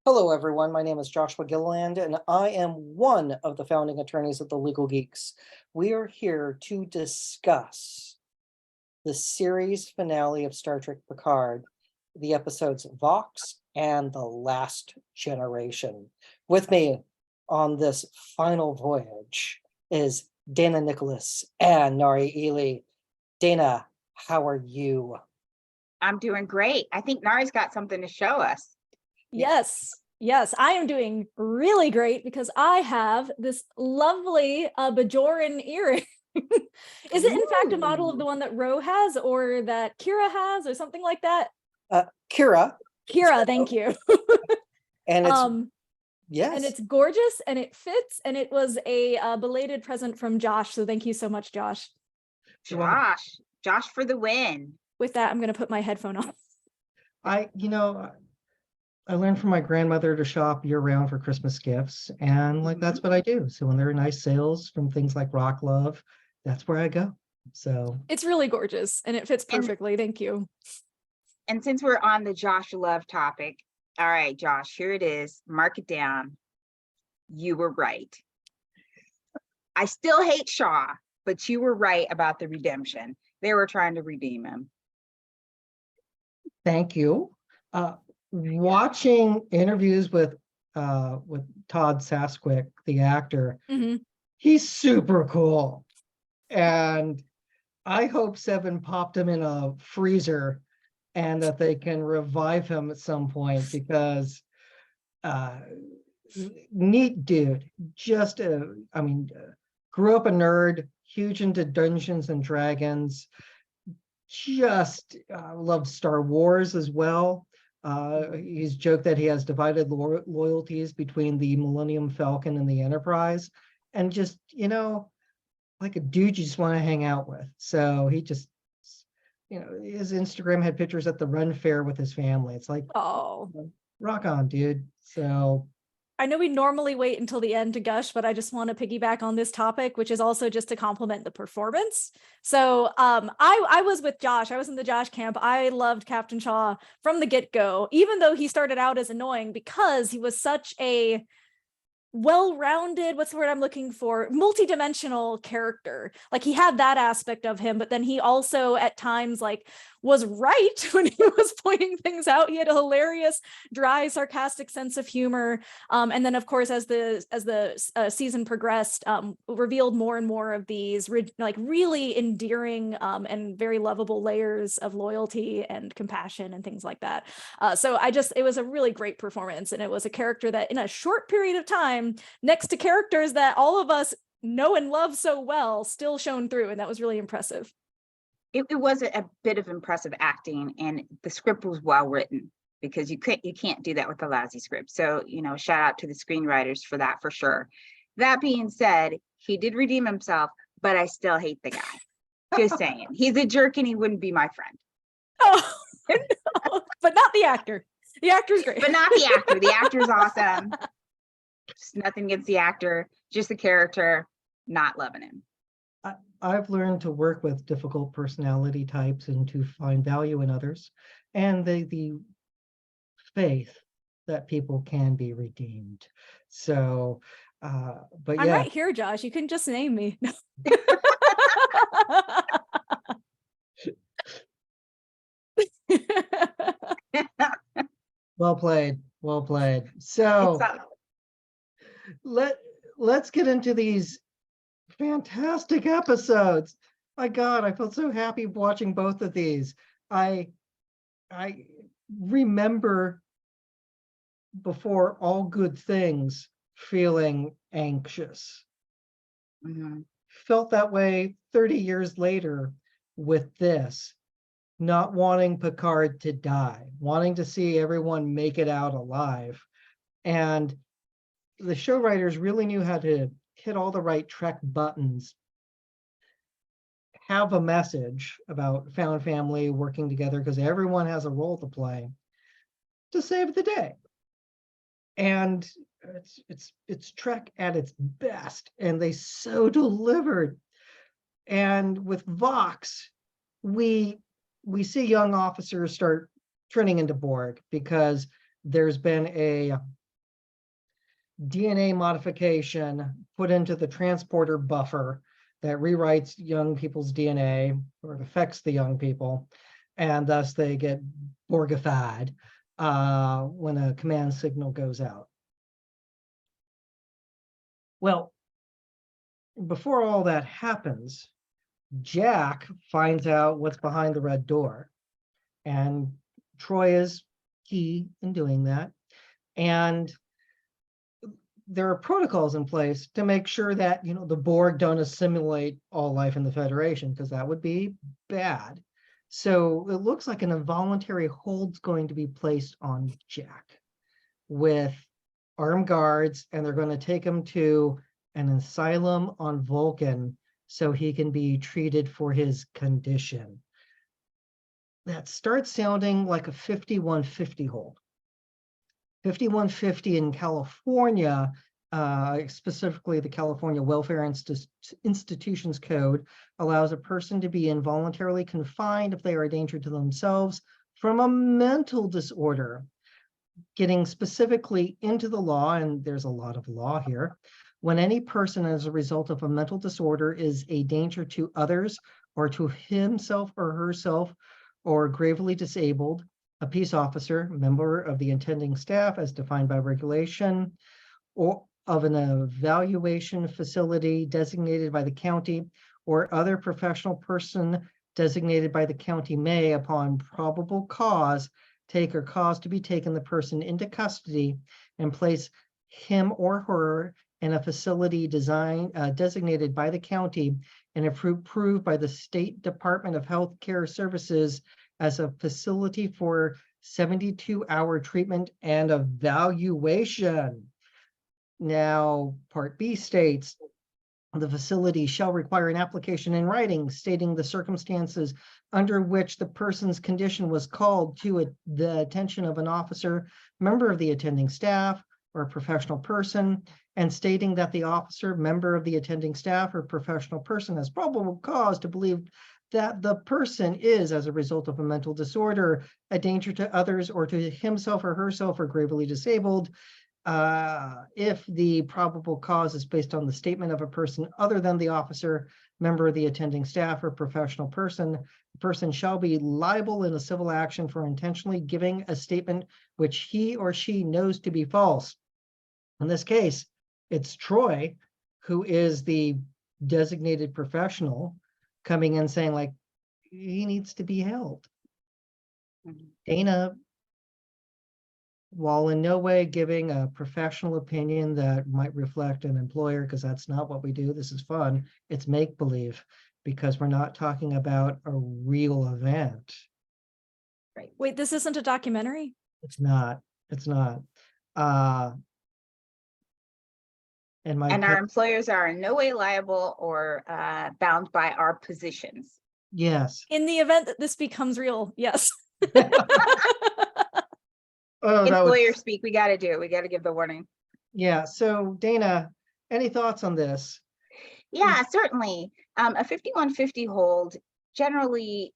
Hello, everyone. My name is Joshua Gilliland, and I am one of the founding attorneys of the Legal Geeks. We are here to discuss the series finale of Star Trek Picard, the episodes Vox and The Last Generation. With me on this final voyage is Dana Nicholas and Nari Ely. Dana, how are you? I'm doing great. I think Nari's got something to show us. Yes, I am doing really great because I have this lovely Bajoran earring. Is it in fact a model of the one that Ro has or that Kira has or something like that? Kira. Kira, thank you. And it's yes, and it's gorgeous and it fits, and it was a belated present from Josh. So thank you so much, Josh. Josh for the win. With that, I'm going to put my headphone on. I learned from my grandmother to shop year round for Christmas gifts, and that's what I do. So when there are nice sales from things like Rock Love, that's where I go. So It's really gorgeous and it fits perfectly. Thank you. And since we're on the Josh love topic, all right, Josh, here it is. Mark it down. You were right. I still hate Shaw, but you were right about the redemption. They were trying to redeem him. thank you. Watching interviews with Todd Sasquick, the actor, he's super cool. And I hope Seven popped him in a freezer and that they can revive him at some point, because neat dude. Just grew up a nerd, huge into Dungeons and Dragons, just loves Star Wars as well. He's joked that he has divided loyalties between the Millennium Falcon and the Enterprise, and just, like a dude you just want to hang out with. So he just, his Instagram had pictures at the Run Fair with his family. It's like, oh, rock on, dude. So I know we normally wait until the end to gush, but I just want to piggyback on this topic, which is also just to compliment the performance. So I was with Josh. I was in the Josh camp. I loved Captain Shaw from the get-go, even though he started out as annoying, because he was such a well-rounded, what's the word I'm looking for, multi-dimensional character. Like, he had that aspect of him, but then he also at times was right when he was pointing things out. He had a hilarious, dry, sarcastic sense of humor, and then of course as the season progressed, revealed more and more of these really endearing and very lovable layers of loyalty and compassion and things like that. So it was a really great performance, and it was a character that in a short period of time, next to characters that all of us know and love so well, still shone through, and that was really impressive. It was a bit of impressive acting, and the script was well written, because you can't do that with a lousy script. So, shout out to the screenwriters for that, for sure. That being said, he did redeem himself, but I still hate the guy. Just saying. He's a jerk and he wouldn't be my friend. Oh, no, but not the actor. The actor's great. But not the actor. The actor's awesome. Just nothing against the actor, just the character, not loving him. I've learned to work with difficult personality types and to find value in others, and the faith that people can be redeemed. So, but I'm yeah, right here, Josh. You can just name me. well played. So let's get into these fantastic episodes. My God, I felt so happy watching both of these. I remember, before All Good Things, feeling anxious. Felt that way 30 years later with this, not wanting Picard to die, wanting to see everyone make it out alive. And the show writers really knew how to hit all the right Trek buttons, have a message about found family working together, because everyone has a role to play to save the day. And it's Trek at its best, and they so delivered. And with Vox, we see young officers start turning into Borg, because there's been a DNA modification put into the transporter buffer that rewrites young people's DNA, or it affects the young people, and thus they get Borgified when a command signal goes out. Well, before all that happens, Jack finds out what's behind the red door, and Troy is key in doing that. And there are protocols in place to make sure that, you know, the Borg don't assimilate all life in the Federation, because that would be bad. So it looks like an involuntary hold's going to be placed on Jack with armed guards, and they're going to take him to an asylum on Vulcan so he can be treated for his condition. That starts sounding like a 5150 hold. 5150 in California, specifically the California Welfare Institutions Code, allows a person to be involuntarily confined if they are a danger to themselves from a mental disorder. Getting specifically into the law, and there's a lot of law here, when any person as a result of a mental disorder is a danger to others or to himself or herself, or gravely disabled, a peace officer, member of the attending staff as defined by regulation, or of an evaluation facility designated by the county, or other professional person designated by the county may, upon probable cause, take or cause to be taken the person into custody and place him or her in a facility designated by the county and approved by the State Department of Health Care Services as a facility for 72-hour treatment and evaluation. Now, Part B states, the facility shall require an application in writing stating the circumstances under which the person's condition was called to the attention of an officer, member of the attending staff, or a professional person, and stating that the officer, member of the attending staff, or professional person has probable cause to believe that the person is, as a result of a mental disorder, a danger to others or to himself or herself, or gravely disabled. If the probable cause is based on the statement of a person other than the officer, member of the attending staff, or professional person, the person shall be liable in a civil action for intentionally giving a statement which he or she knows to be false. In this case, it's Troy, who is the designated professional, coming in saying, like, he needs to be held. Dana, while in no way giving a professional opinion that might reflect an employer, because that's not what we do, this is fun, it's make-believe, because we're not talking about a real event. Right. Wait, this isn't a documentary? It's not. And our employers are in no way liable or bound by our positions. yes. In the event that this becomes real, yes. Oh, Employer speak, we got to do it. We got to give the warning. Yeah. So Dana, any thoughts on this? Yeah, certainly. A 5150 hold generally,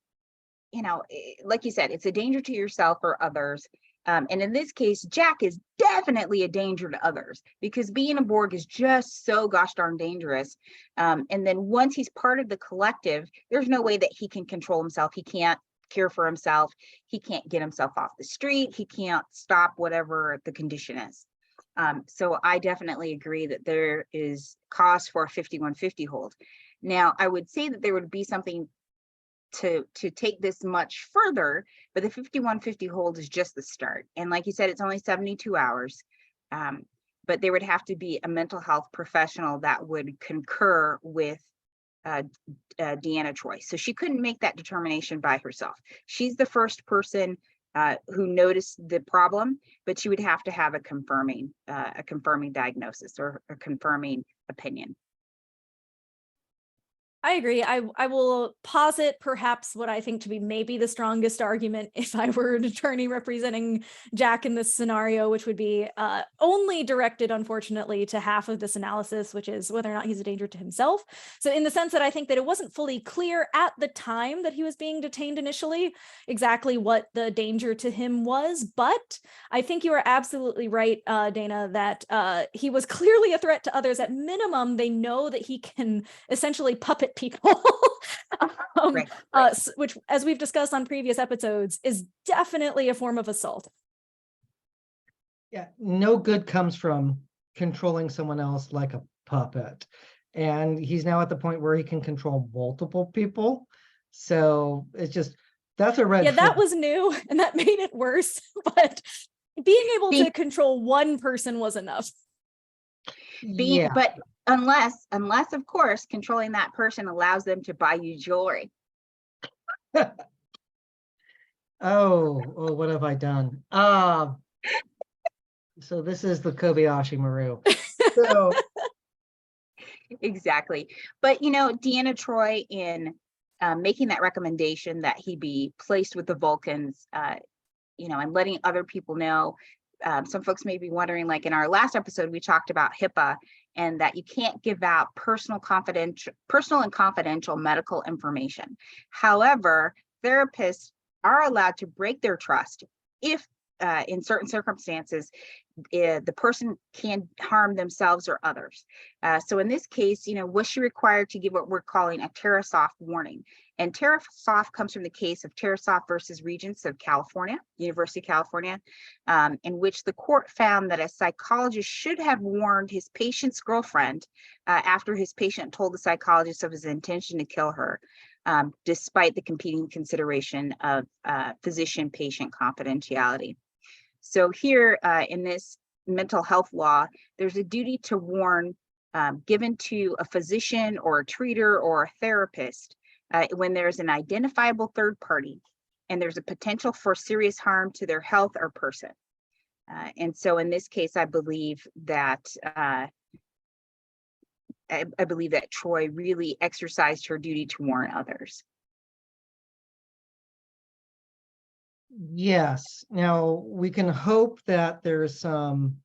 you know, like you said, it's a danger to yourself or others. And in this case, Jack is definitely a danger to others because being a Borg is just so gosh darn dangerous. And then once he's part of the collective, there's no way that he can control himself. He can't care for himself. He can't get himself off the street. He can't stop whatever the condition is. So I definitely agree that there is cause for a 5150 hold. Now, I would say that there would be something to take this much further, but the 5150 hold is just the start. And like you said, it's only 72 hours, but there would have to be a mental health professional that would concur with Deanna Troi. So she couldn't make that determination by herself. She's the first person who noticed the problem, but she would have to have a confirming diagnosis or a confirming opinion. I agree. I will posit perhaps what I think to be maybe the strongest argument if I were an attorney representing Jack in this scenario, which would be only directed, unfortunately, to half of this analysis, which is whether or not he's a danger to himself. So in the sense that I think that it wasn't fully clear at the time that he was being detained initially exactly what the danger to him was. But I think you are absolutely right, Dana, that he was clearly a threat to others. At minimum, they know that he can essentially puppet people, Right. which, as we've discussed on previous episodes, is definitely a form of assault. Yeah, no good comes from controlling someone else like a puppet. And he's now at the point where he can control multiple people. So it's just, that's a red Yeah, that flag. was new and that made it worse. But being able Be- to control one person was enough. Yeah, But unless of course, controlling that person allows them to buy you jewelry. oh, what have I done? So this is the Kobayashi Maru. So Exactly. But Deanna Troi, in making that recommendation that he be placed with the Vulcans, and letting other people know. Some folks may be wondering, like in our last episode, we talked about HIPAA and that you can't give out personal and confidential medical information. However, therapists are allowed to break their trust if in certain circumstances, the person can harm themselves or others. So in this case, was she required to give what we're calling a Tarasoff warning? And Tarasoff comes from the case of Tarasoff versus Regents of California, University of California, in which the court found that a psychologist should have warned his patient's girlfriend after his patient told the psychologist of his intention to kill her, despite the competing consideration of physician-patient confidentiality. So here in this mental health law, there's a duty to warn given to a physician or a treater or a therapist when there's an identifiable third party and there's a potential for serious harm to their health or person. And so in this case, I believe that Troi really exercised her duty to warn others. yes, now we can hope that there's some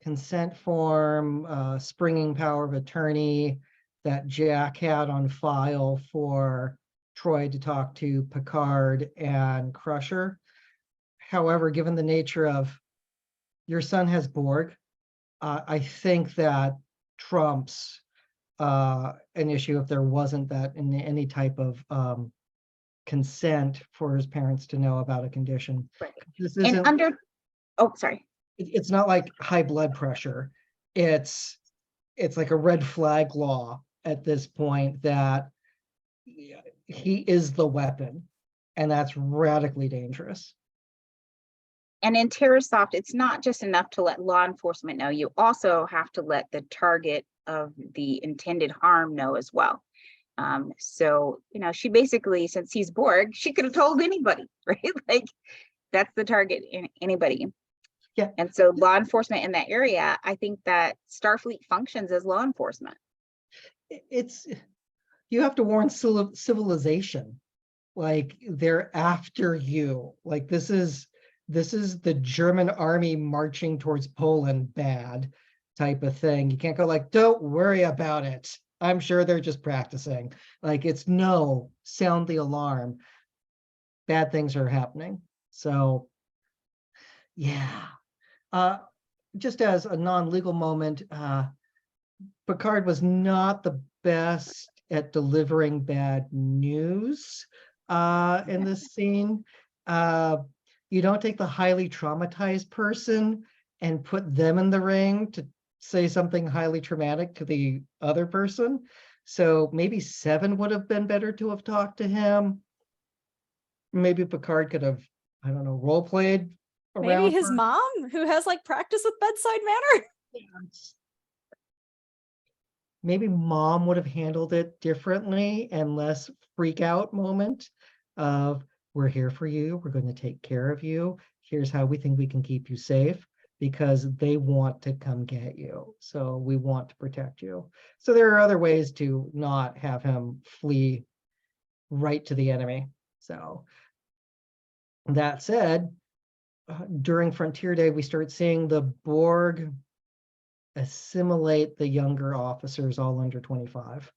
consent form, springing power of attorney that Jack had on file for Troi to talk to Picard and Crusher. However, given the nature of your son has Borg, I think that trumps an issue if there wasn't that in any type of consent for his parents to know about a condition. Right. This And isn't, sorry. it's not like high blood pressure. It's like a red flag law at this point that he is the weapon, and that's radically dangerous. And in Tarasoft, it's not just enough to let law enforcement know. You also have to let the target of the intended harm know as well. So, she basically, since he's Borg, she could have told anybody, right? Like, that's the target in anybody. Yeah. And so law enforcement in that area, I think that Starfleet functions as law enforcement. You have to warn civilization. Like, they're after you. Like, this is the German army marching towards Poland bad type of thing. You can't go like, don't worry about it. I'm sure they're just practicing. Like, it's no, sound the alarm. Bad things are happening. So, yeah. Just as a non-legal moment, Picard was not the best at delivering bad news in this scene. You don't take the highly traumatized person and put them in the ring to say something highly traumatic to the other person. So maybe Seven would have been better to have talked to him. Maybe Picard could have, I don't know, role played around. Maybe his mom, who has like practice with bedside manner. Maybe mom would have handled it differently and less freak out moment of, we're here for you. We're going to take care of you. Here's how we think we can keep you safe. because they want to come get you. So we want to protect you. So there are other ways to not have him flee right to the enemy. So that said, during Frontier Day, we start seeing the Borg assimilate the younger officers, all under 25.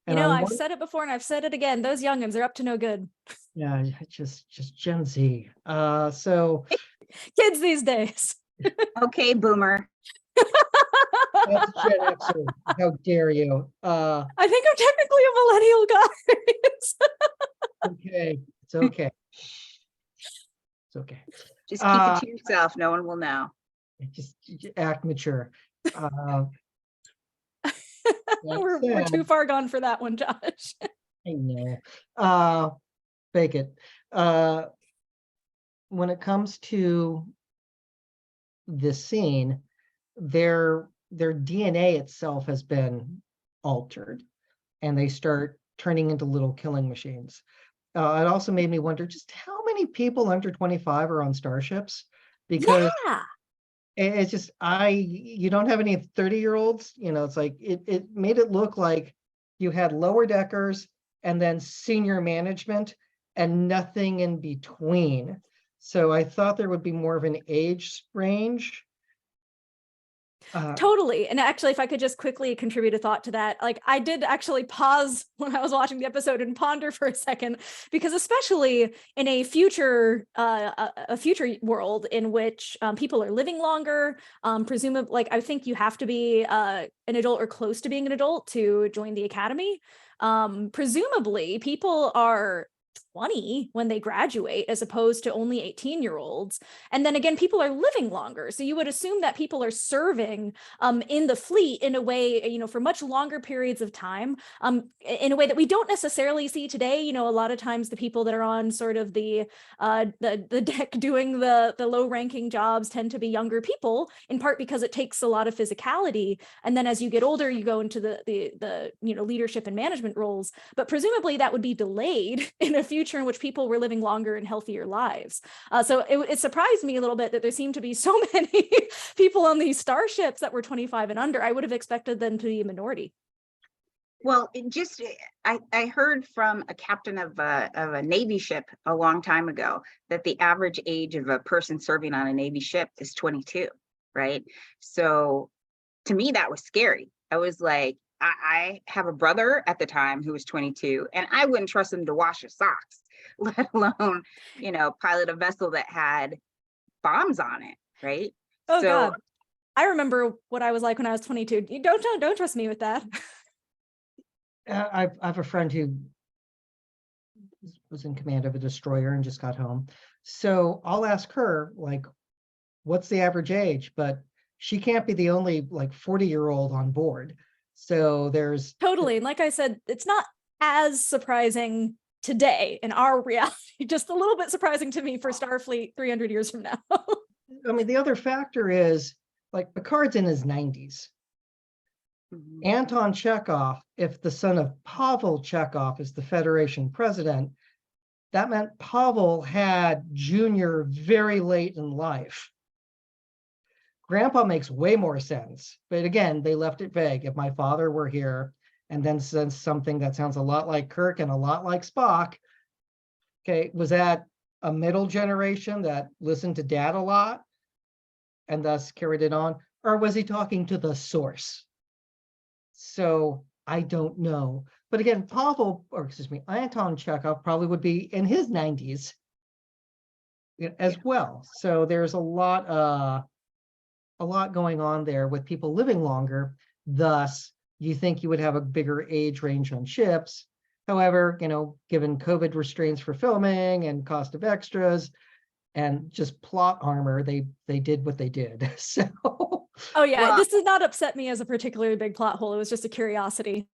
You And know, I'm I've wondering- said it before and I've said it again. Those youngins are up to no good. yeah, just Gen Z. So Kids these days. Okay, boomer. that's Gen Xer. How dare you? I think I'm technically a millennial, guys. Okay, it's okay. It's okay. Just keep it to yourself. No one will know. Just act mature. That We're said, too far gone for that one, Josh. I know. Fake it. When it comes to this scene, their DNA itself has been altered, and they start turning into little killing machines. It also made me wonder just how many people under 25 are on starships, because Yeah. it's just you don't have any 30-year-olds. It's like it made it look like you had lower deckers and then senior management and nothing in between. So I thought there would be more of an age range. Totally. And actually, if I could just quickly contribute a thought to that, like I did actually pause when I was watching the episode and ponder for a second, because especially in a future world in which people are living longer, presumably, like I think you have to be an adult or close to being an adult to join the academy. Presumably, people are 20 when they graduate as opposed to only 18-year-olds. And then again, people are living longer. So you would assume that people are serving in the fleet in a way, for much longer periods of time, in a way that we don't necessarily see today. A lot of times the people that are on sort of the deck doing the low ranking jobs tend to be younger people, in part because it takes a lot of physicality. And then as you get older, you go into the leadership and management roles. But presumably that would be delayed in a future in which people were living longer and healthier lives. So it surprised me a little bit that there seemed to be so many people on these starships that were 25 and under. I would have expected them to be a minority. Well, I heard from a captain of a Navy ship a long time ago that the average age of a person serving on a Navy ship is 22, right? So to me, that was scary. I was like, I have a brother at the time who was 22, and I wouldn't trust him to wash his socks, let alone, pilot a vessel that had bombs on it, right? Oh, God. I remember what I was like when I was 22. You don't trust me with that. I have a friend who was in command of a destroyer and just got home. So I'll ask her, like, what's the average age? But she can't be the only 40-year-old on board. So there's totally. And like I said, it's not as surprising today in our reality, just a little bit surprising to me for Starfleet 300 years from now. I mean, the other factor is Picard's in his 90s. Anton Chekhov, if the son of Pavel Chekhov is the Federation president, that meant Pavel had Junior very late in life. Grandpa makes way more sense, but again, they left it vague. If my father were here and then says something that sounds a lot like Kirk and a lot like Spock, okay, was that a middle generation that listened to Dad a lot and thus carried it on? Or was he talking to the source? So I don't know. But again, Anton Chekhov probably would be in his 90s as well. So there's a lot going on there with people living longer. Thus, you think you would have a bigger age range on ships. However, given COVID restraints for filming and cost of extras and just plot armor, they did what they did. So. Oh yeah, Well, this did not upset me as a particularly big plot hole. It was just a curiosity.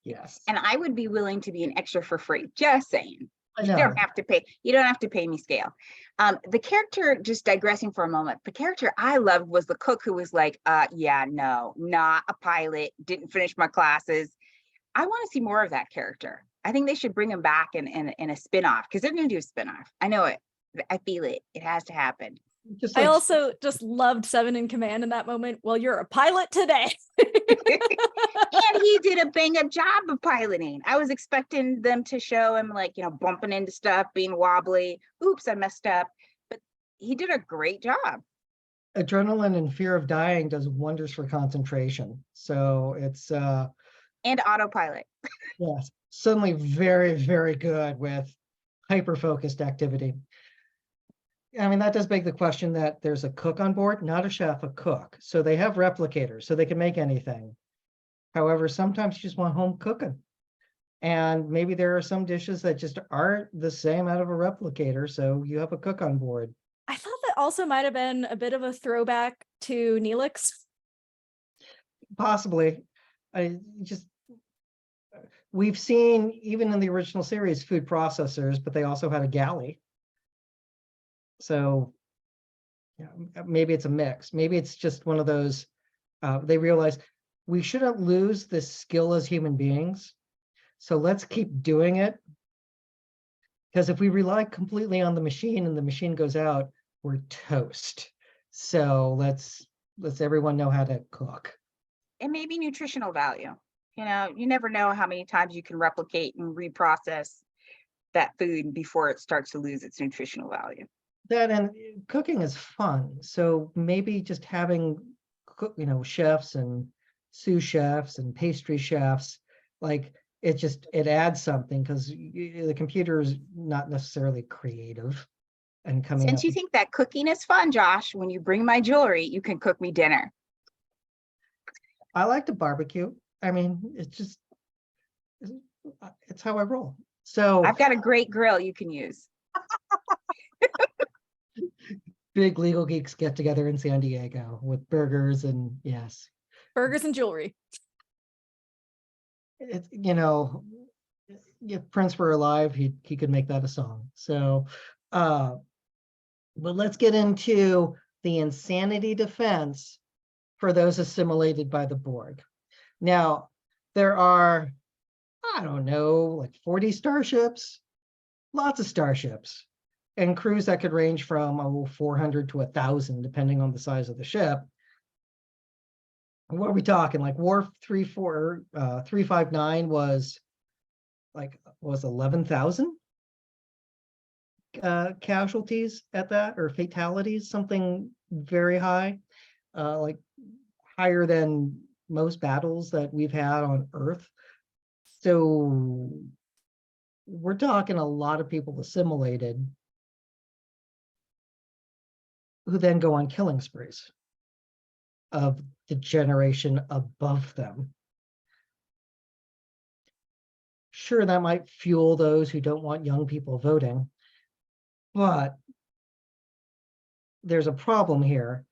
Yes. and I would be willing to be an extra for free. Just saying. I You know. don't have to pay. You don't have to pay me scale. The character, just digressing for a moment, the character I loved was the cook who was like, yeah, no, not a pilot, didn't finish my classes. I want to see more of that character. I think they should bring him back in a spinoff, because they're going to do a spinoff. I know it. I feel it. It has to happen. Just I like also just loved Seven in Command in that moment. Well, you're a pilot today. And he did a bang up job of piloting. I was expecting them to show him like, bumping into stuff, being wobbly. Oops, I messed up. But he did a great job. adrenaline and fear of dying does wonders for concentration. So it's And autopilot. yes, suddenly very, very good with hyper-focused activity. I mean, that does beg the question that there's a cook on board, not a chef, a cook. So they have replicators, so they can make anything. However, sometimes you just want home cooking. And maybe there are some dishes that just aren't the same out of a replicator, so you have a cook on board. I thought that also might have been a bit of a throwback to Neelix. Possibly. We've seen, even in the original series, food processors, but they also had a galley. So yeah, maybe it's a mix. Maybe it's just one of those, they realize we shouldn't lose this skill as human beings. So let's keep doing it. Because if we rely completely on the machine and the machine goes out, we're toast. So let's everyone know how to cook. And maybe nutritional value. You never know how many times you can replicate and reprocess that food before it starts to lose its nutritional value. That, and cooking is fun. So maybe just having, chefs and sous chefs and pastry chefs, like it adds something, because the computer is not necessarily creative and coming Since up. you think that cooking is fun, Josh, when you bring my jewelry, you can cook me dinner. I like to barbecue. I mean, it's how I roll. So I've got a great grill you can use. big legal geeks get together in San Diego with burgers and yes. Burgers and jewelry. It's, if Prince were alive, he could make that a song. So, but let's get into the insanity defense for those assimilated by the Borg. Now, there are, I don't know, like 40 starships, lots of starships, and crews that could range from 400 to 1,000, depending on the size of the ship. What are we talking? Like Wharf 359 was 11,000 casualties at that, or fatalities, something very high, like higher than most battles that we've had on Earth. So we're talking a lot of people assimilated who then go on killing sprees of the generation above them. Sure, that might fuel those who don't want young people voting, but there's a problem here.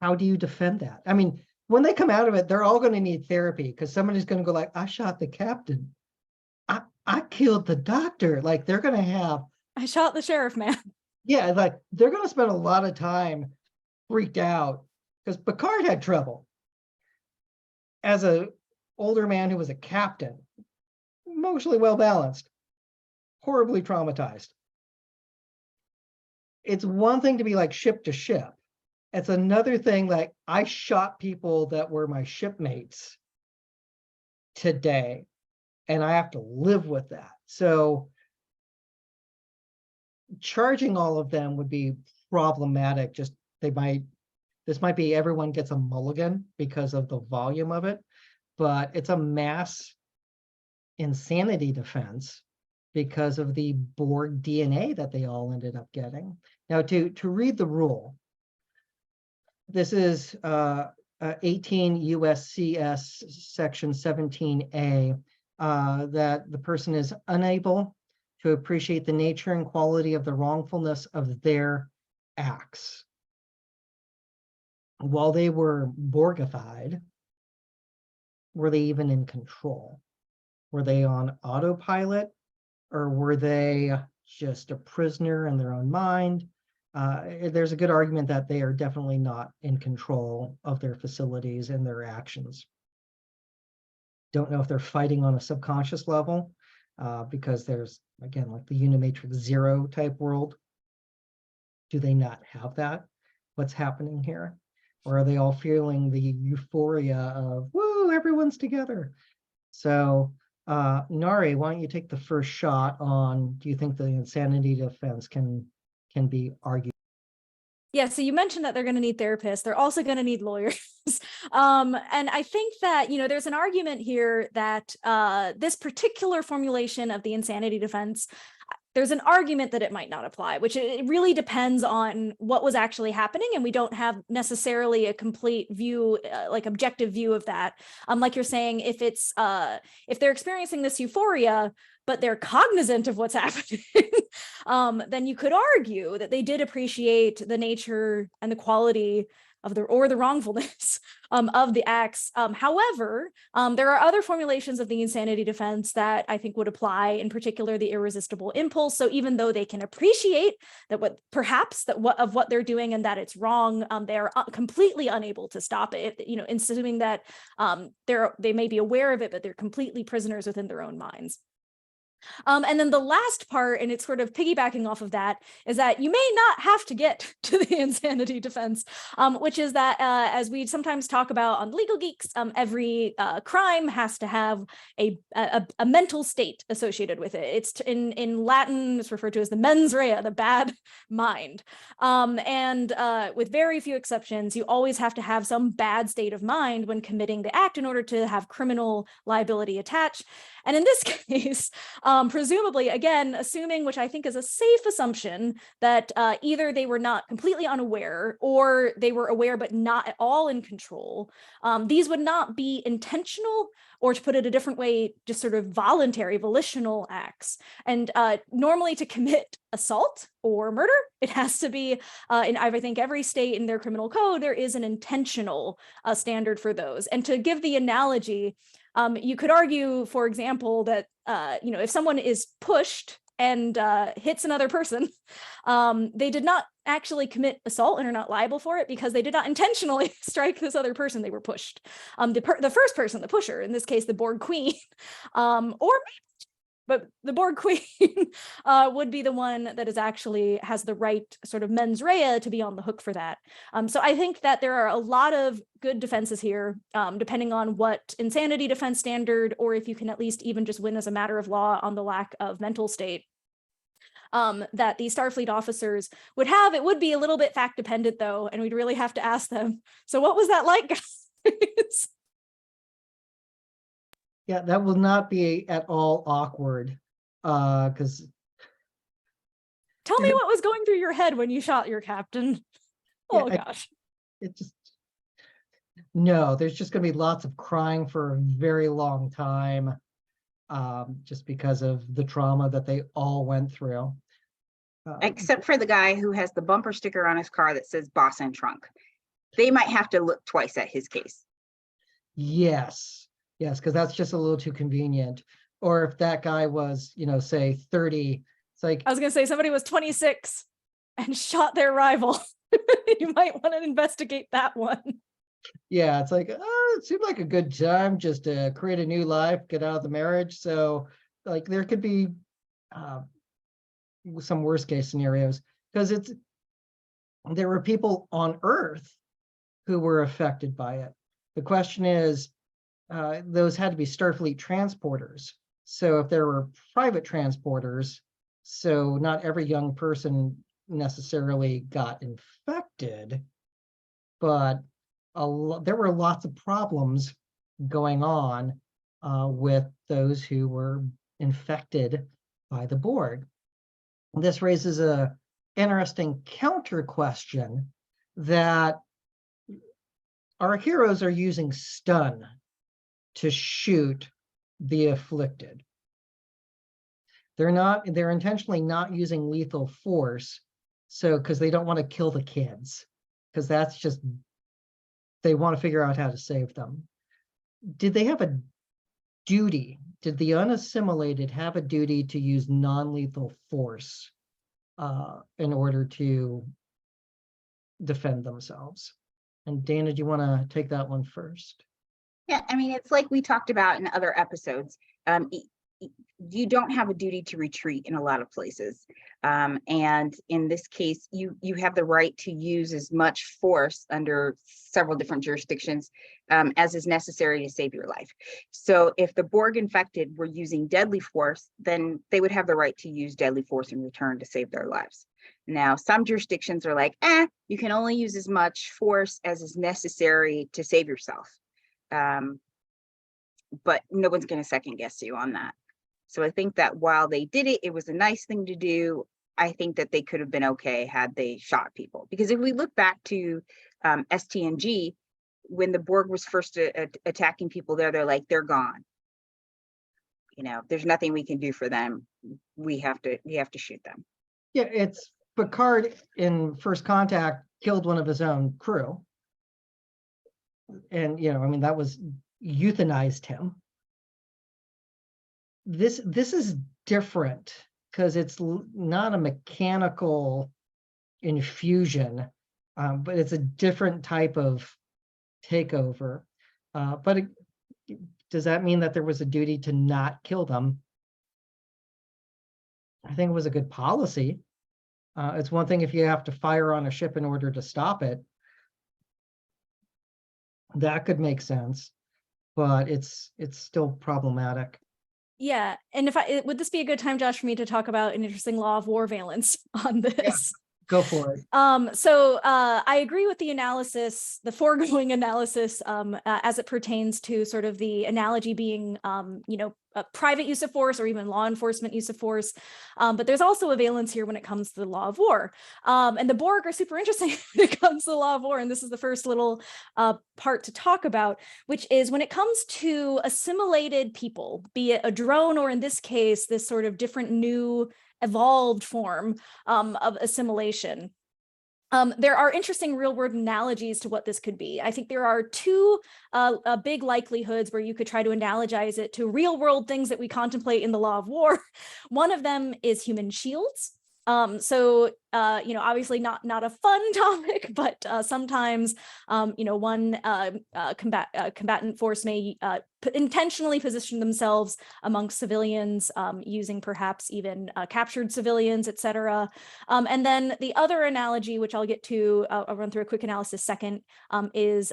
How do you defend that? I mean, when they come out of it, they're all going to need therapy, because somebody's going to go like, I shot the captain. I killed the doctor. Like, they're going to have, I shot the sheriff, man. yeah, like they're going to spend a lot of time freaked out, because Picard had trouble as a older man who was a captain, emotionally well balanced, horribly traumatized. It's one thing to be like ship to ship. It's another thing, like I shot people that were my shipmates today, and I have to live with that. So charging all of them would be problematic. Just this might be everyone gets a mulligan because of the volume of it, but it's a mass insanity defense because of the Borg DNA that they all ended up getting. Now, to read the rule, this is 18 USCS section 17A, that the person is unable to appreciate the nature and quality of the wrongfulness of their acts. While they were Borgified, were they even in control? Were they on autopilot, or were they just a prisoner in their own mind? There's a good argument that they are definitely not in control of their facilities and their actions. Don't know if they're fighting on a subconscious level, because there's, again, like the Unimatrix Zero type world. Do they not have that? what's happening here? Or are they all feeling the euphoria of, woo, everyone's together? So, Nari, why don't you take the first shot on, do you think the insanity defense can be argued? Yeah, so you mentioned that they're going to need therapists. They're also going to need lawyers. And I think that, there's an argument here that this particular formulation of the insanity defense, there's an argument that it might not apply, which it really depends on what was actually happening. And we don't have necessarily a complete view, like objective view of that. Like you're saying, if they're experiencing this euphoria, but they're cognizant of what's happening, then you could argue that they did appreciate the nature and the quality of the wrongfulness of the acts. However, there are other formulations of the insanity defense that I think would apply, in particular, the irresistible impulse. So even though they can appreciate that what they're doing and that it's wrong, they're completely unable to stop it, assuming that they may be aware of it, but they're completely prisoners within their own minds. And then the last part, and it's sort of piggybacking off of that, is that you may not have to get to the insanity defense, which is that, as we sometimes talk about on Legal Geeks, every crime has to have a mental state associated with it. It's in Latin, it's referred to as the mens rea, the bad mind. And with very few exceptions, you always have to have some bad state of mind when committing the act in order to have criminal liability attached. And in this case, presumably, again, assuming, which I think is a safe assumption, that either they were not completely unaware or they were aware but not at all in control, these would not be intentional, or to put it a different way, just sort of voluntary, volitional acts. And normally to commit assault or murder, it has to be, in I think every state in their criminal code, there is an intentional standard for those. And to give the analogy, you could argue, for example, that if someone is pushed and hits another person, they did not actually commit assault and are not liable for it because they did not intentionally strike this other person. They were pushed. The first person, the pusher, in this case, the Borg Queen, but the Borg Queen would be the one that has the right sort of mens rea to be on the hook for that. So I think that there are a lot of good defenses here, depending on what insanity defense standard, or if you can at least even just win as a matter of law on the lack of mental state, that the Starfleet officers would have. It would be a little bit fact dependent though, and we'd really have to ask them, so what was that like, guys? Yeah, that will not be at all awkward, because Tell me what was going through your head when you shot your captain. Oh gosh. No, there's just going to be lots of crying for a very long time, just because of the trauma that they all went through. Except for the guy who has the bumper sticker on his car that says boss in trunk. They might have to look twice at his case. Yes, because that's just a little too convenient. Or if that guy was, say 30, it's like, I was going to say somebody was 26 and shot their rival. You might want to investigate that one. Yeah, it's like, it seemed like a good time just to create a new life, get out of the marriage. So like there could be some worst case scenarios, because there were people on Earth who were affected by it. The question is, those had to be Starfleet transporters. So if there were private transporters, so not every young person necessarily got infected, but there were lots of problems going on with those who were infected by the Borg. This raises a interesting counter question that our heroes are using stun to shoot the afflicted. They're intentionally not using lethal force, so because they don't want to kill the kids, because that's just, they want to figure out how to save them. Did they have a duty? Did the unassimilated have a duty to use non-lethal force in order to defend themselves? And Dana, do you want to take that one first? Yeah, I mean, it's like we talked about in other episodes. you don't have a duty to retreat in a lot of places. And in this case, you have the right to use as much force under several different jurisdictions as is necessary to save your life. So if the Borg infected were using deadly force, then they would have the right to use deadly force in return to save their lives. Now, some jurisdictions are like, you can only use as much force as is necessary to save yourself. But no one's going to second guess you on that. So I think that while they did it, it was a nice thing to do. I think that they could have been okay had they shot people. Because if we look back to STNG, when the Borg was first attacking people there, they're like, they're gone. You know, there's nothing we can do for them. We have to shoot them. Yeah, it's Picard in First Contact killed one of his own crew. And, you know, I mean, that was euthanized him. This is different because it's not a mechanical infusion, but it's a different type of takeover. Does that mean that there was a duty to not kill them? I think it was a good policy. It's one thing if you have to fire on a ship in order to stop it. That could make sense, but it's still problematic. Yeah, and would this be a good time, Josh, for me to talk about an interesting law of war valence on this? Yeah, go for it. So I agree with the analysis, the foregoing analysis, as it pertains to sort of the analogy being, a private use of force or even law enforcement use of force. But there's also a valence here when it comes to the law of war. And the Borg are super interesting when it comes to the law of war. And this is the first little part to talk about, which is when it comes to assimilated people, be it a drone or in this case, this sort of different new evolved form of assimilation. There are interesting real world analogies to what this could be. I think there are two big likelihoods where you could try to analogize it to real world things that we contemplate in the law of war. One of them is human shields. Obviously not a fun topic, but sometimes, one combatant force may intentionally position themselves amongst civilians, using perhaps even captured civilians, et cetera. And then the other analogy, which I'll get to, I'll run through a quick analysis second, is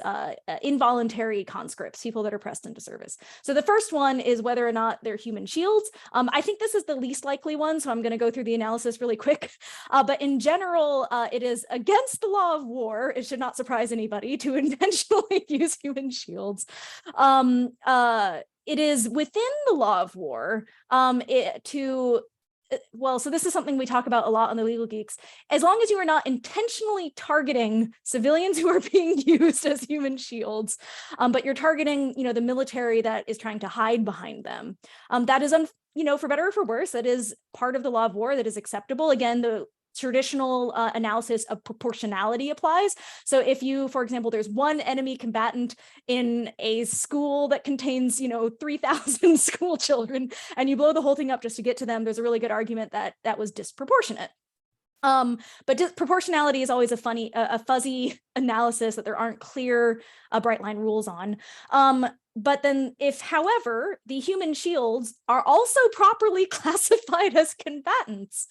involuntary conscripts, people that are pressed into service. So the first one is whether or not they're human shields. I think this is the least likely one, so I'm going to go through the analysis really quick. But in general, it is against the law of war. It should not surprise anybody to intentionally use human shields. It is within the law of war so this is something we talk about a lot on the Legal Geeks. As long as you are not intentionally targeting civilians who are being used as human shields, but you're targeting, the military that is trying to hide behind them. That is, for better or for worse, that is part of the law of war that is acceptable. Again, the traditional analysis of proportionality applies. So if you, for example, there's one enemy combatant in a school that contains, 3,000 school children, and you blow the whole thing up just to get to them, there's a really good argument that that was disproportionate. But proportionality is always a fuzzy analysis that there aren't clear bright line rules on. But then if, however, the human shields are also properly classified as combatants,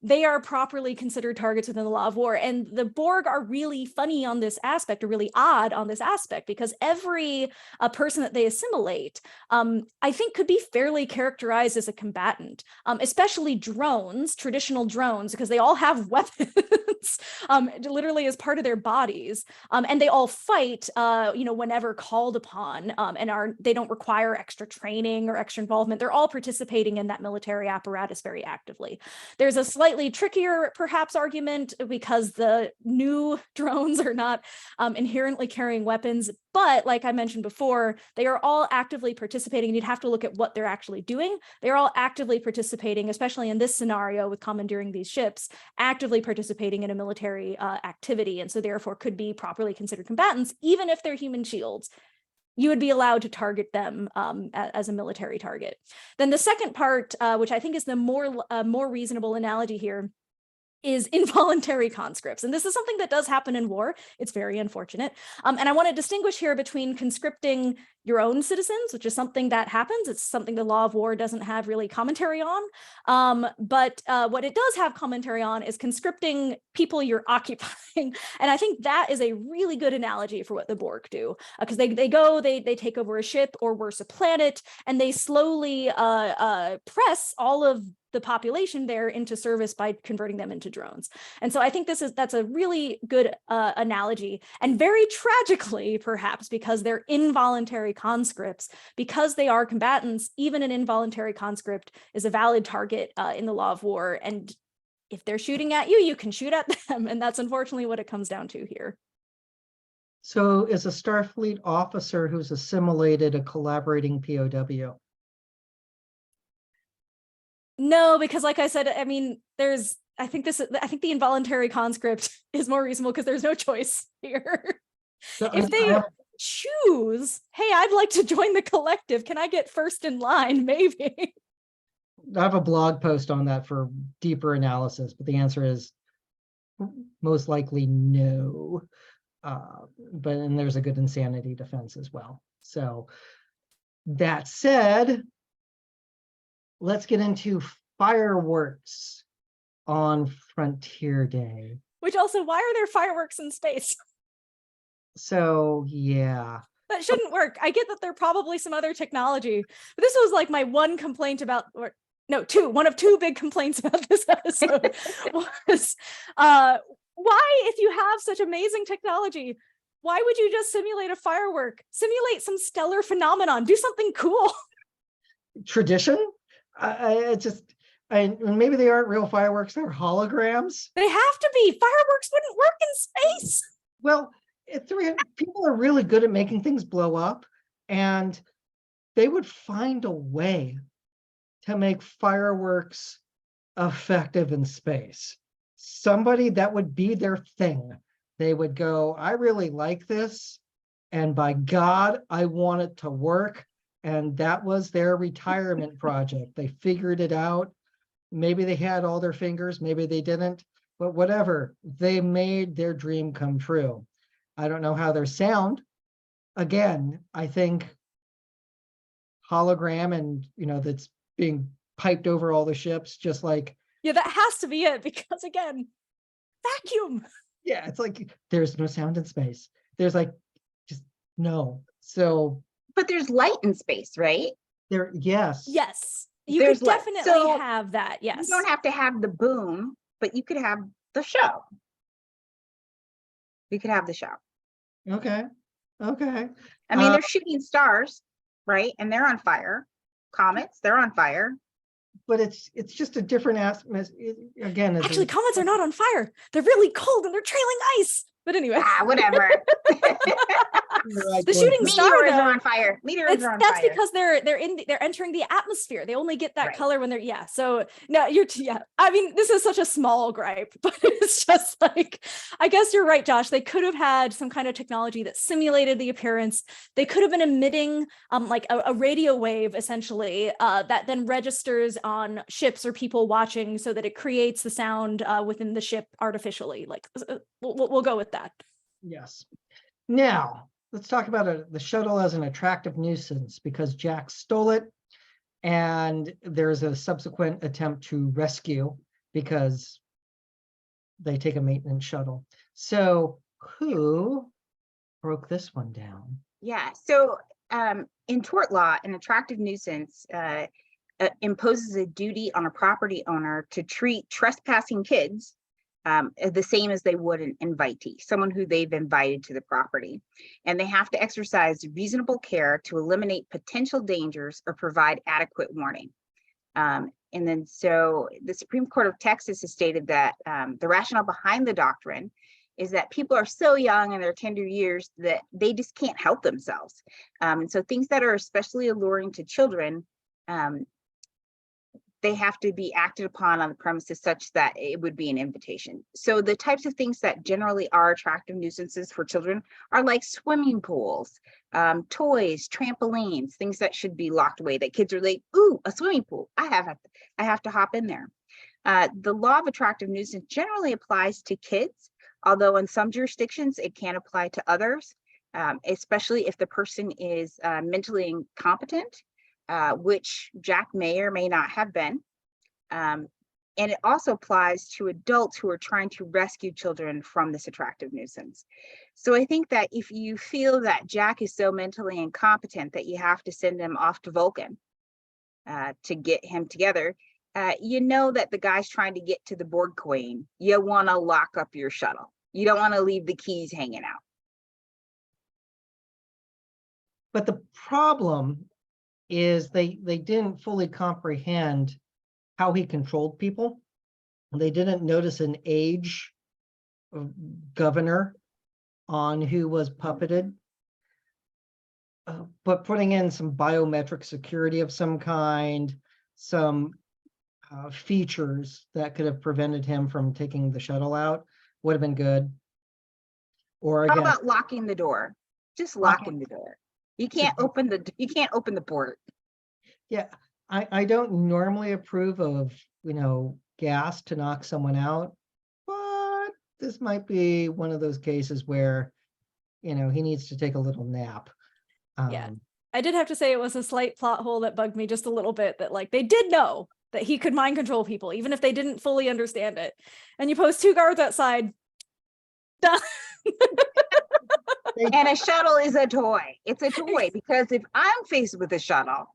they are properly considered targets within the law of war. And the Borg are really funny on this aspect, or really odd on this aspect, because every person that they assimilate, I think could be fairly characterized as a combatant, especially drones, traditional drones, because they all have weapons, literally as part of their bodies. And they all fight, whenever called upon, and they don't require extra training or extra involvement. They're all participating in that military apparatus very actively. There's a slightly trickier, perhaps, argument because the new drones are not inherently carrying weapons, but like I mentioned before, they are all actively participating, and you'd have to look at what they're actually doing. They're all actively participating, especially in this scenario with commandeering these ships, actively participating in a military activity, and so therefore could be properly considered combatants, even if they're human shields. You would be allowed to target them as a military target. Then the second part, which I think is the more reasonable analogy here, is involuntary conscripts. And this is something that does happen in war. It's very unfortunate. And I want to distinguish here between conscripting your own citizens, which is something that happens. It's something the law of war doesn't have really commentary on. But what it does have commentary on is conscripting people you're occupying. And I think that is a really good analogy for what the Borg do, because they take over a ship or worse, a planet, and they slowly press all of the population there into service by converting them into drones. And so I think that's a really good analogy, and very tragically, perhaps, because they're involuntary conscripts, because they are combatants, even an involuntary conscript is a valid target in the law of war. And if they're shooting at you, you can shoot at them. And that's unfortunately what it comes down to here. So is a Starfleet officer who's assimilated a collaborating POW? No, because like I said, I mean, I think the involuntary conscript is more reasonable because there's no choice here. So If they choose, hey, I'd like to join the collective, can I get first in line? Maybe. I have a blog post on that for deeper analysis, but the answer is most likely no. And there's a good insanity defense as well. So that said, let's get into fireworks on Frontier Day. Which also, why are there fireworks in space? So yeah. That shouldn't work. I get that there are probably some other technology, but this was like my one complaint about, one of two big complaints about this episode was, why, if you have such amazing technology, why would you just simulate a firework? Simulate some stellar phenomenon. Do something cool. Tradition? Maybe they aren't real fireworks, they're holograms. They have to be. Fireworks wouldn't work in space. Well, people are really good at making things blow up, and they would find a way to make fireworks effective in space. Somebody that would be their thing. They would go, I really like this, and by God, I want it to work. And that was their retirement project. They figured it out. Maybe they had all their fingers, maybe they didn't, but whatever, they made their dream come true. I don't know how they sound. Again, I think hologram and, that's being piped over all the ships, just like. Yeah, that has to be it, because again, vacuum. Yeah, it's like, there's no sound in space. There's just no. So. But there's light in space, right? Yes. Yes. You There's could definitely have that. Yes. You don't have to have the boom, but you could have the show. You could have the show. Okay. I mean, they're shooting stars, right? And they're on fire. Comets, they're on fire. But it's just a different aspect. Again, actually, comets are not on fire. They're really cold and they're trailing ice. But anyway, whatever. The shooting star meteors are on fire. Meteors are on fire. That's because they're entering the atmosphere. They only get that color when they're So no, I mean, this is such a small gripe, but it's just like, I guess you're right, Josh. They could have had some kind of technology that simulated the appearance. They could have been emitting like a radio wave essentially that then registers on ships or people watching, so that it creates the sound within the ship artificially. Like we'll go with that. Yes. Now, let's talk about the shuttle as an attractive nuisance, because Jack stole it, and there's a subsequent attempt to rescue because they take a maintenance shuttle. So who broke this one down? Yeah. So in tort law, an attractive nuisance imposes a duty on a property owner to treat trespassing kids the same as they would an invitee, someone who they've invited to the property. And they have to exercise reasonable care to eliminate potential dangers or provide adequate warning. And then so the Supreme Court of Texas has stated that the rationale behind the doctrine is that people are so young in their tender years that they just can't help themselves. And so things that are especially alluring to children, they have to be acted upon on the premises such that it would be an invitation. So the types of things that generally are attractive nuisances for children are like swimming pools, toys, trampolines, things that should be locked away, that kids are like, ooh, a swimming pool, I have to hop in there. The law of attractive nuisance generally applies to kids, although in some jurisdictions it can apply to others. especially if the person is mentally incompetent, which Jack may or may not have been. And it also applies to adults who are trying to rescue children from this attractive nuisance. So I think that if you feel that Jack is so mentally incompetent that you have to send him off to Vulcan to get him together, you know that the guy's trying to get to the Borg Queen. You want to lock up your shuttle. You don't want to leave the keys hanging out. But the problem is they didn't fully comprehend how he controlled people. They didn't notice an age governor on who was puppeted. But putting in some biometric security of some kind, some features that could have prevented him from taking the shuttle out would have been good. Or How again, about locking the door? Just locking the door. You can't open the port. yeah, I don't normally approve of, gas to knock someone out, but this might be one of those cases where, he needs to take a little nap. Yeah. I did have to say it was a slight plot hole that bugged me just a little bit, that like they did know that he could mind control people, even if they didn't fully understand it. And you post 2 guards outside. Done. And a shuttle is a toy. It's a toy because if I'm faced with a shuttle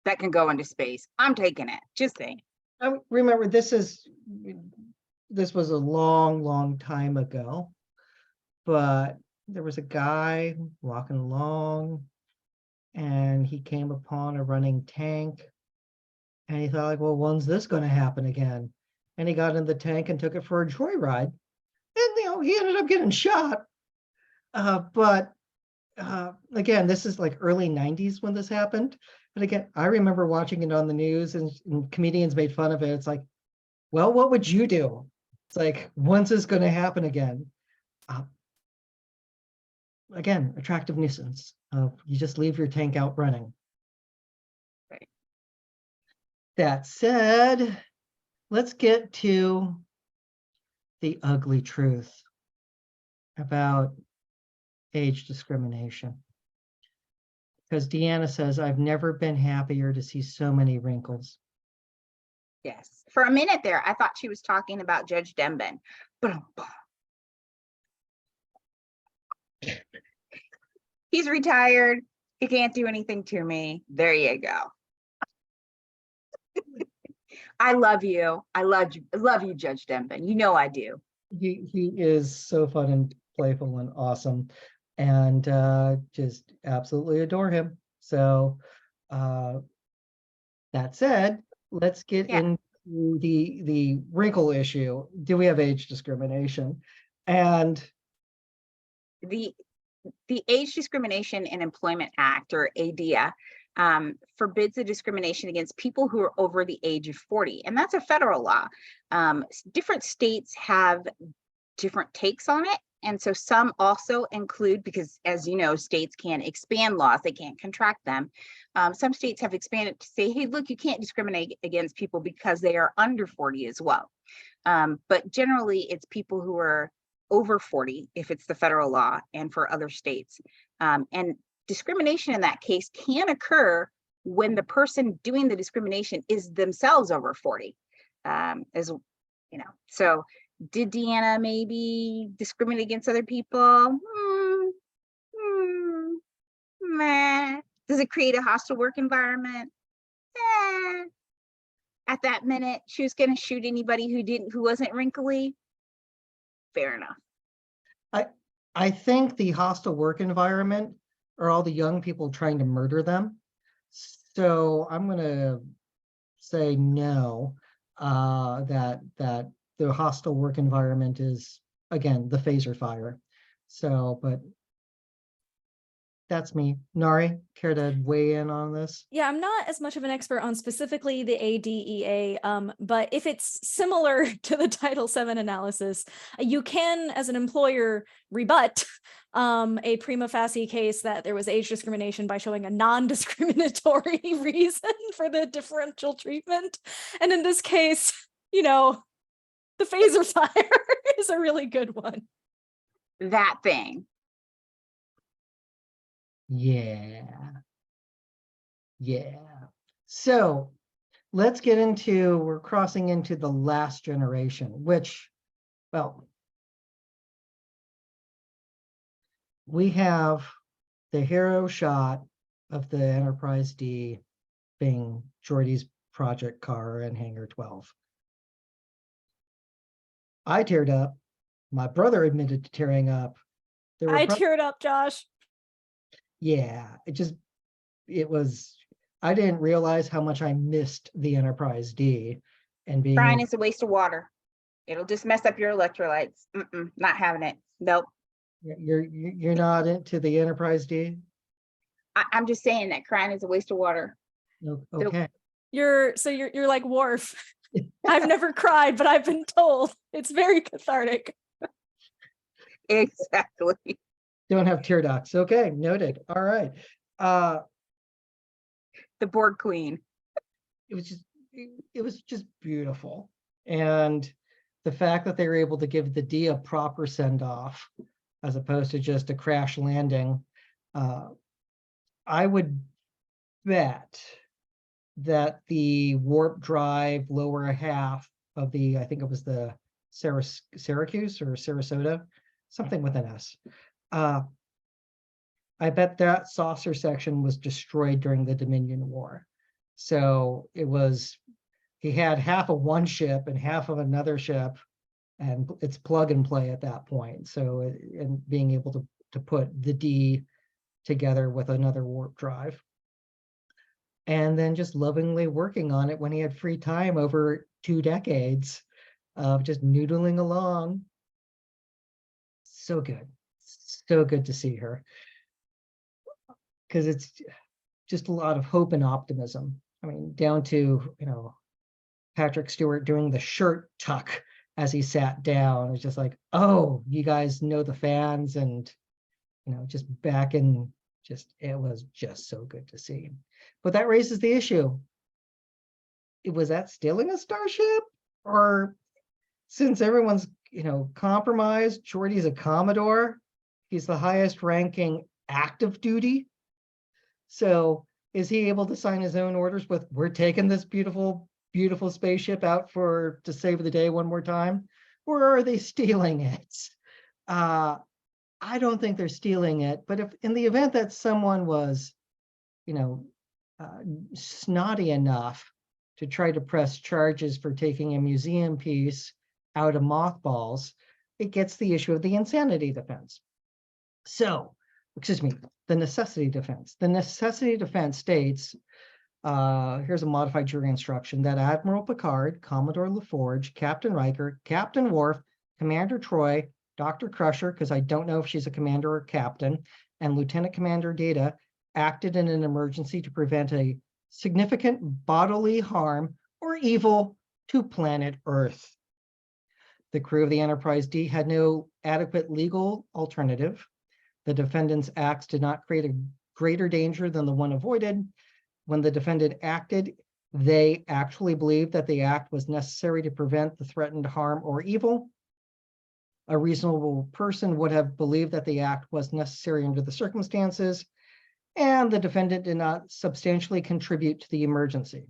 that can go into space, I'm taking it. Just saying. I remember this was a long time ago, but there was a guy walking along and he came upon a running tank and he thought like, well, when's this going to happen again? And he got in the tank and took it for a joyride. And he ended up getting shot. But again, this is like early 90s when this happened. And again, I remember watching it on the news and comedians made fun of it. It's like, well, what would you do? It's like, when's this going to happen again? Again, attractive nuisance. You just leave your tank out running. Right. That said, let's get to the ugly truth about age discrimination. Because Deanna says, I've never been happier to see so many wrinkles. Yes. For a minute there, I thought she was talking about Judge Denman. He's retired. He can't do anything to me. There you go. I love you. I love you, Judge Denman. You know I do. He is so fun and playful and awesome, and just absolutely adore him. So that said, let's get into the wrinkle issue. Do we have age discrimination? And the Age Discrimination in Employment Act, or ADEA, forbids the discrimination against people who are over the age of 40, and that's a federal law. Different states have different takes on it, and so some also include, because as you know, states can expand laws, they can't contract them. Some states have expanded to say, hey, look, you can't discriminate against people because they are under 40 as well. But generally, it's people who are over 40 if it's the federal law, and for other states. And discrimination in that case can occur when the person doing the discrimination is themselves over 40. So did Deanna maybe discriminate against other people? Meh. Does it create a hostile work environment? At that minute, she was going to shoot anybody who wasn't wrinkly. Fair enough. I think the hostile work environment are all the young people trying to murder them. So I'm going to say no, that the hostile work environment is, again, the phaser fire. So, but that's me. Nari, care to weigh in on this? Yeah, I'm not as much of an expert on specifically the ADEA, but if it's similar to the Title VII analysis, you can, as an employer, rebut a prima facie case that there was age discrimination by showing a non-discriminatory reason for the differential treatment. And in this case, the phaser fire is a really good one. That thing. Yeah. Yeah. So let's get into, we're crossing into the last generation, which, well, we have the hero shot of the Enterprise D being Geordi's project car in Hangar 12. I teared up. My brother admitted to tearing up. There were I teared up, Josh. yeah, it was, I didn't realize how much I missed the Enterprise D and being Crying able- is a waste of water. It'll just mess up your electrolytes. Not having it. Nope. you're not into the Enterprise D? I'm just saying that crying is a waste of water. Okay. You're like Worf. I've never cried, but I've been told it's very cathartic. Exactly. Don't have tear ducts. Okay, noted. All right. The Borg Queen. It was just beautiful. And the fact that they were able to give the D a proper send-off as opposed to just a crash landing, I would bet that the warp drive lower half of the, I think it was the Syracuse or Sarasota, something with an S. I bet that saucer section was destroyed during the Dominion War. So it was, he had half of one ship and half of another ship, and it's plug and play at that point. So, and being able to put the D together with another warp drive. And then just lovingly working on it when he had free time over 2 decades of just noodling along. So good. So good to see her. Because it's just a lot of hope and optimism. I mean, down to, Patrick Stewart doing the shirt tuck as he sat down. It's just like, oh, you guys know the fans, and, just back in, it was just so good to see. But that raises the issue. Was that stealing a starship? Or since everyone's, compromised, Geordi's a Commodore, he's the highest ranking active duty. So is he able to sign his own orders with, we're taking this beautiful, beautiful spaceship out to save the day one more time? Or are they stealing it? I don't think they're stealing it, but if in the event that someone was, snotty enough to try to press charges for taking a museum piece out of mothballs, it gets the issue of the insanity defense. So, excuse me, the necessity defense. The necessity defense states, here's a modified jury instruction, that Admiral Picard, Commodore LaForge, Captain Riker, Captain Worf, Commander Troy, Dr. Crusher, because I don't know if she's a commander or captain, and Lieutenant Commander Data acted in an emergency to prevent a significant bodily harm or evil to planet Earth. The crew of the Enterprise D had no adequate legal alternative. The defendant's acts did not create a greater danger than the one avoided. When the defendant acted, they actually believed that the act was necessary to prevent the threatened harm or evil. A reasonable person would have believed that the act was necessary under the circumstances, and the defendant did not substantially contribute to the emergency.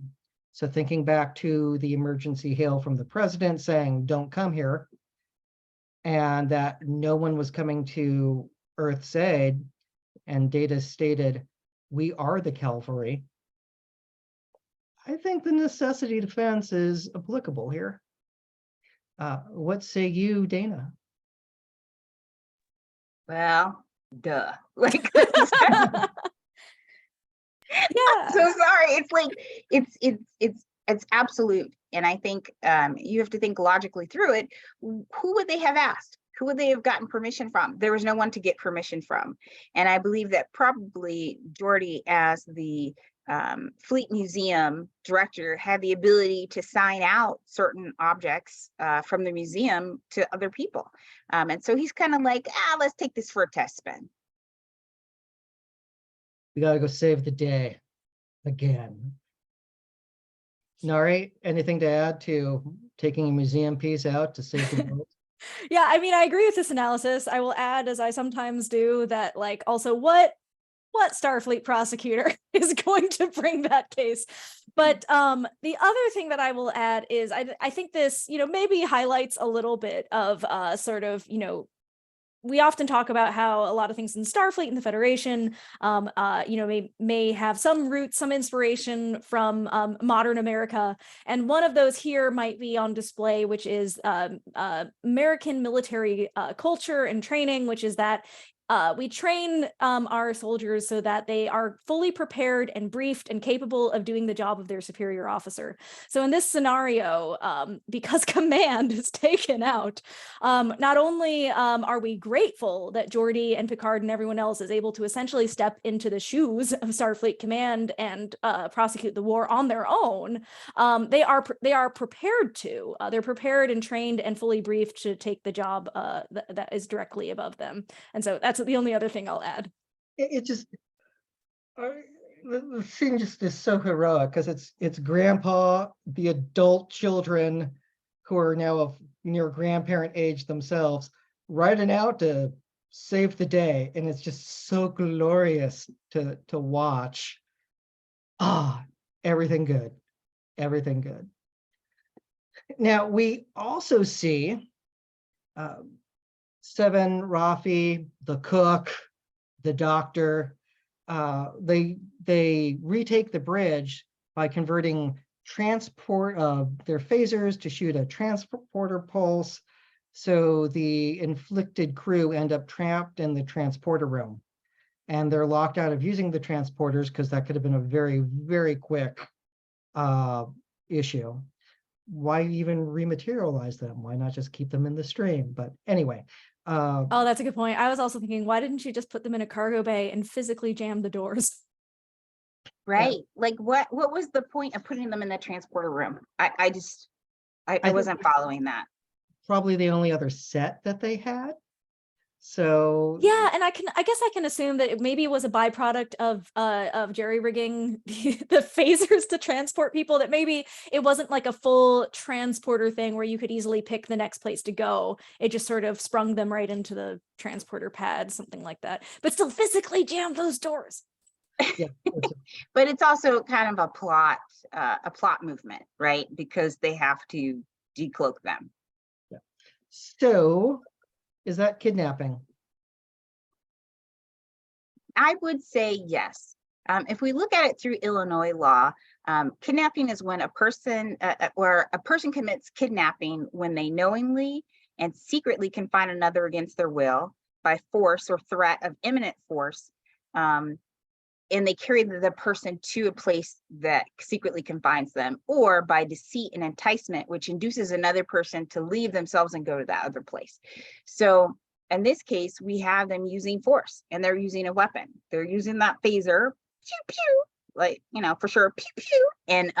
So thinking back to the emergency hail from the president saying, don't come here, and that no one was coming to Earth's aid, and Data stated, we are the cavalry. I think the necessity defense is applicable here. What say you, Dana? Well, duh. Like, Yeah. so sorry. It's like it's absolute. And I think you have to think logically through it. Who would they have asked? Who would they have gotten permission from? There was no one to get permission from. And I believe that probably Geordi, as the Fleet Museum director, had the ability to sign out certain objects from the museum to other people. And so he's kind of like, let's take this for a test spin. We gotta go save the day again. Nari, anything to add to taking a museum piece out to save the world? Yeah, I mean, I agree with this analysis. I will add, as I sometimes do, that also what what Starfleet prosecutor is going to bring that case. But the other thing that I will add is I think this, maybe highlights a little bit of sort of, we often talk about how a lot of things in Starfleet and the Federation, may have some roots, some inspiration from modern America. And one of those here might be on display, which is American military culture and training, which is that we train our soldiers so that they are fully prepared and briefed and capable of doing the job of their superior officer. So in this scenario, because command is taken out, not only are we grateful that Geordi and Picard and everyone else is able to essentially step into the shoes of Starfleet command and prosecute the war on their own, they are prepared to. They're prepared and trained and fully briefed to take the job that is directly above them. And so that's the only other thing I'll add. It just the scene just is so heroic because it's grandpa, the adult children who are now of near grandparent age themselves, riding out to save the day, and it's just so glorious to watch. Everything good, everything good. Now we also see Seven, Rafi, the cook, the doctor, they retake the bridge by converting their phasers to shoot a transporter pulse. So the inflicted crew end up trapped in the transporter room, and they're locked out of using the transporters because that could have been a very, very quick issue. Why even rematerialize them? Why not just keep them in the stream? But anyway. Oh, that's a good point. I was also thinking, why didn't you just put them in a cargo bay and physically jam the doors? Right. Like what was the point of putting them in the transporter room? I wasn't following that. Probably the only other set that they had. So yeah, and I guess I can assume that maybe it was a byproduct of jerry rigging the phasers to transport people, that maybe it wasn't like a full transporter thing where you could easily pick the next place to go. It just sort of sprung them right into the transporter pad, something like that. But still physically jam those doors. Yeah. But it's also kind of a plot movement, right? Because they have to decloak them. Yeah. So is that kidnapping? I would say yes. If we look at it through Illinois law, kidnapping is when a person commits kidnapping when they knowingly and secretly confine another against their will by force or threat of imminent force, and they carry the person to a place that secretly confines them, or by deceit and enticement, which induces another person to leave themselves and go to that other place. So in this case, we have them using force, and they're using a weapon. They're using that phaser, pew, pew, like, for sure, pew, pew, and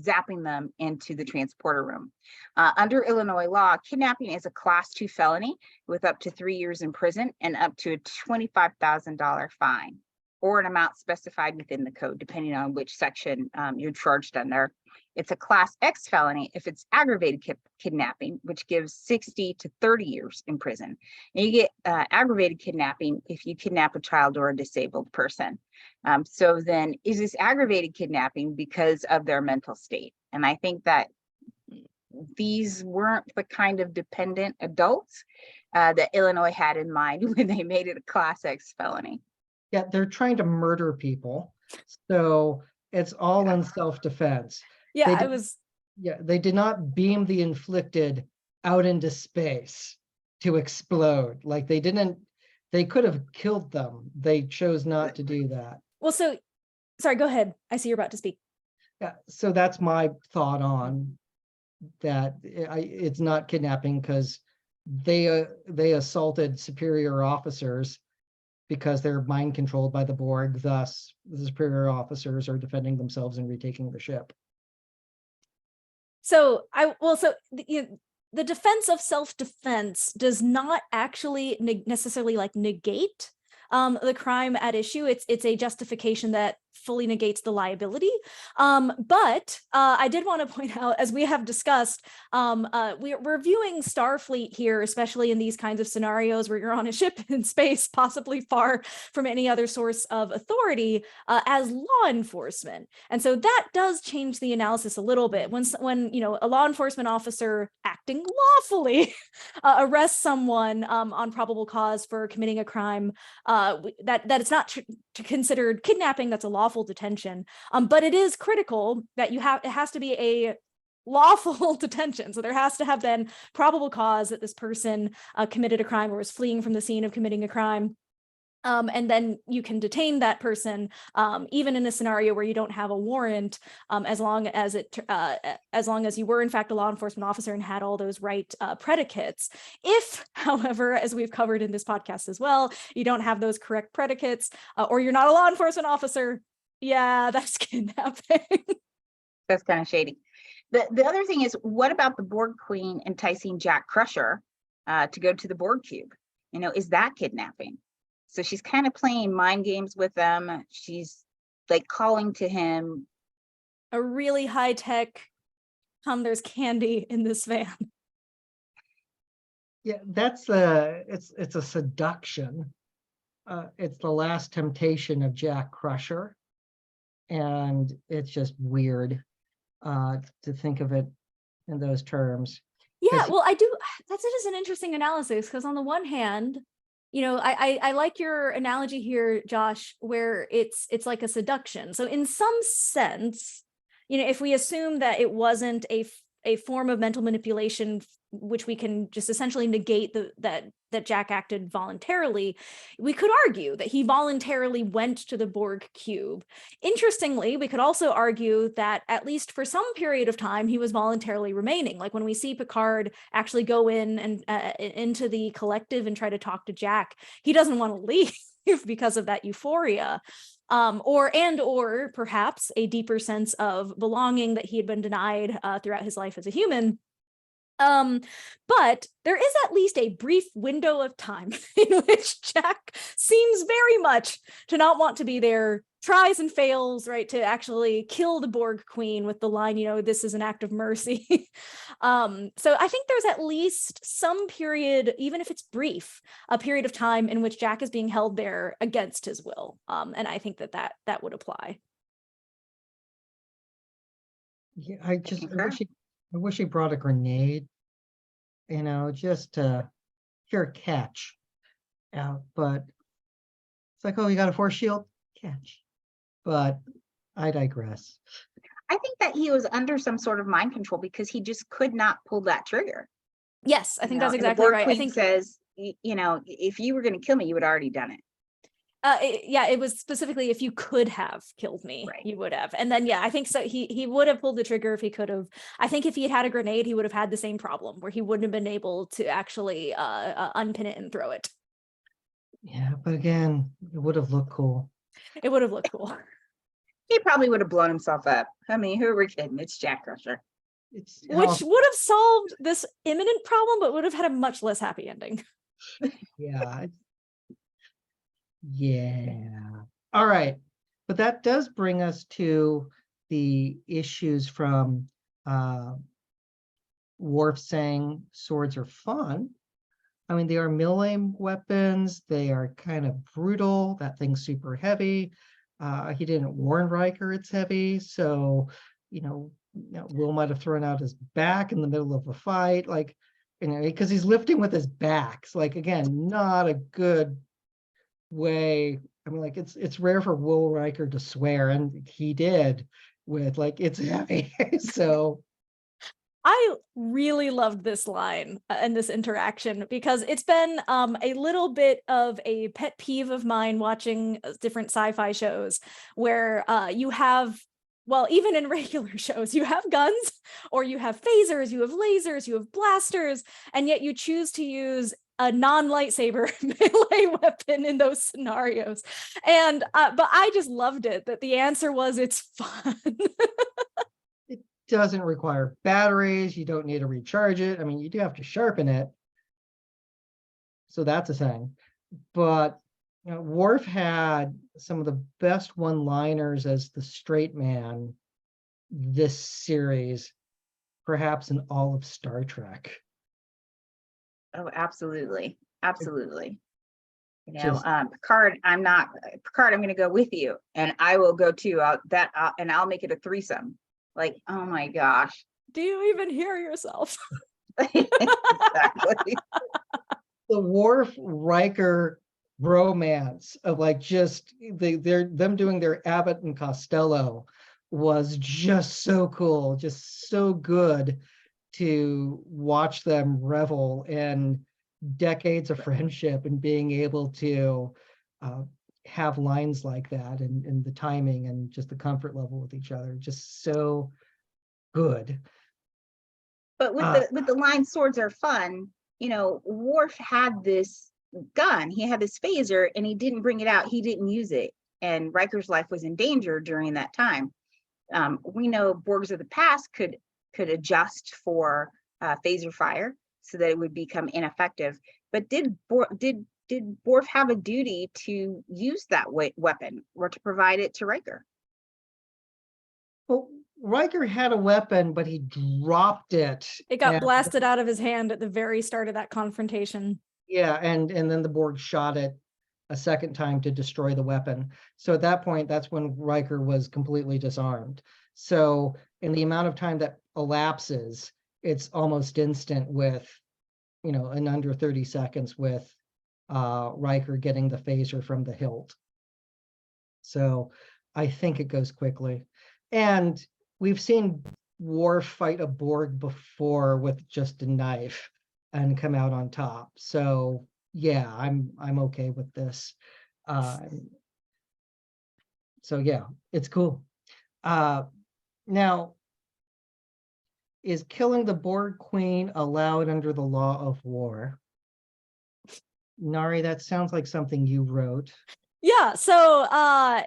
zapping them into the transporter room. Under Illinois law, kidnapping is a class 2 felony with up to 3 years in prison and up to a $25,000 fine, or an amount specified within the code, depending on which section you're charged under. It's a class X felony if it's aggravated kidnapping, which gives 60 to 30 years in prison. And you get aggravated kidnapping if you kidnap a child or a disabled person. So then, is this aggravated kidnapping because of their mental state? And I think that these weren't the kind of dependent adults that Illinois had in mind when they made it a class X felony. Yeah, they're trying to murder people. So it's all in self-defense. Yeah, they did not beam the inflicted out into space to explode. Like they could have killed them. They chose not to do that. Well, sorry, go ahead. I see you're about to speak. Yeah, so that's my thought on that. It's not kidnapping because they assaulted superior officers because they're mind controlled by the Borg. Thus, the superior officers are defending themselves and retaking the ship. So the defense of self-defense does not actually necessarily negate the crime at issue. It's a justification that fully negates the liability. But I did want to point out, as we have discussed, we're viewing Starfleet here, especially in these kinds of scenarios where you're on a ship in space, possibly far from any other source of authority, as law enforcement. And so that does change the analysis a little bit. When a law enforcement officer acting lawfully arrests someone on probable cause for committing a crime, that it's not considered kidnapping, that's a lawful detention. But it is critical that it has to be a lawful detention. So there has to have been probable cause that this person committed a crime or was fleeing from the scene of committing a crime. And then you can detain that person, even in a scenario where you don't have a warrant, as long as you were in fact a law enforcement officer and had all those right predicates. If, however, as we've covered in this podcast as well, you don't have those correct predicates, or you're not a law enforcement officer, yeah, that's kidnapping. That's kind of shady. The other thing is, what about the Borg Queen enticing Jack Crusher to go to the Borg cube? Is that kidnapping? So she's kind of playing mind games with them. She's like calling to him. A really high tech, there's candy in this van. Yeah, it's a seduction. It's the last temptation of Jack Crusher. And it's just weird to think of it in those terms. Yeah, well, that's just an interesting analysis, because on the one hand, I like your analogy here, Josh, where it's like a seduction. So in some sense, if we assume that it wasn't a form of mental manipulation, which we can just essentially negate that Jack acted voluntarily, we could argue that he voluntarily went to the Borg cube. Interestingly, we could also argue that at least for some period of time, he was voluntarily remaining. Like when we see Picard actually go in and into the collective and try to talk to Jack, he doesn't want to leave because of that euphoria. Or perhaps a deeper sense of belonging that he had been denied throughout his life as a human. But there is at least a brief window of time in which Jack seems very much to not want to be there, tries and fails, right, to actually kill the Borg Queen with the line, this is an act of mercy. So I think there's at least some period, even if it's brief, a period of time in which Jack is being held there against his will. And I think that would apply. Yeah, I wish he brought a grenade, just here, catch. But it's like, oh, you got a force shield? Catch. But I digress. I think that he was under some sort of mind control because he just could not pull that trigger. Yes, I think that's And exactly the Borg right. Queen I think says, if you were going to kill me, you would have already done it. It was specifically, if you could have killed me, Right. You would have. And then, yeah, I think so. He would have pulled the trigger if he could have. I think if he had a grenade, he would have had the same problem where he wouldn't have been able to actually unpin it and throw it. Yeah, but again, it would have looked cool. It would have looked cool. He probably would have blown himself up. I mean, who are we kidding? It's Jack Crusher. Which would have solved this imminent problem, but would have had a much less happy ending. Yeah. Yeah. All right. But that does bring us to the issues from Worf saying swords are fun. I mean, they are mill-aim weapons. They are kind of brutal. That thing's super heavy. He didn't warn Riker it's heavy. So, Will might have thrown out his back in the middle of a fight. Like, because he's lifting with his back. So, like, again, not a good way. I mean, like, it's rare for Will Riker to swear, and he did with like, it's heavy. So I really loved this line and this interaction because it's been a little bit of a pet peeve of mine watching different sci-fi shows where you have, well, even in regular shows, you have guns or you have phasers, you have lasers, you have blasters, and yet you choose to use a non-lightsaber melee weapon in those scenarios. And but I just loved it that the answer was it's fun. it doesn't require batteries. You don't need to recharge it. I mean, you do have to sharpen it. So that's a thing. But Worf had some of the best one-liners as the straight man this series, perhaps in all of Star Trek. Oh, absolutely. Absolutely. Just- Picard, I'm going to go with you, and I will go too. And I'll make it a threesome. Like, oh my gosh. Do you even hear yourself? Exactly. The Worf Riker bromance of like just them doing their Abbott and Costello was just so cool, just so good to watch them revel in decades of friendship and being able to have lines like that, and the timing and just the comfort level with each other, just so good. But with the line swords are fun, Worf had this gun, he had this phaser, and he didn't bring it out, he didn't use it. And Riker's life was in danger during that time. We know Borgs of the past could adjust for phaser fire so that it would become ineffective. But did Worf have a duty to use that weapon or to provide it to Riker? Well, Riker had a weapon, but he dropped it. It got and- blasted out of his hand at the very start of that confrontation. Yeah, and then the Borg shot it a second time to destroy the weapon. So at that point, that's when Riker was completely disarmed. So in the amount of time that elapses, it's almost instant with, in under 30 seconds with Riker getting the phaser from the hilt. So I think it goes quickly. And we've seen Worf fight a Borg before with just a knife and come out on top. So yeah, I'm okay with this. So yeah, it's cool. Now, is killing the Borg Queen allowed under the law of war? Nari, that sounds like something you wrote. Yeah, so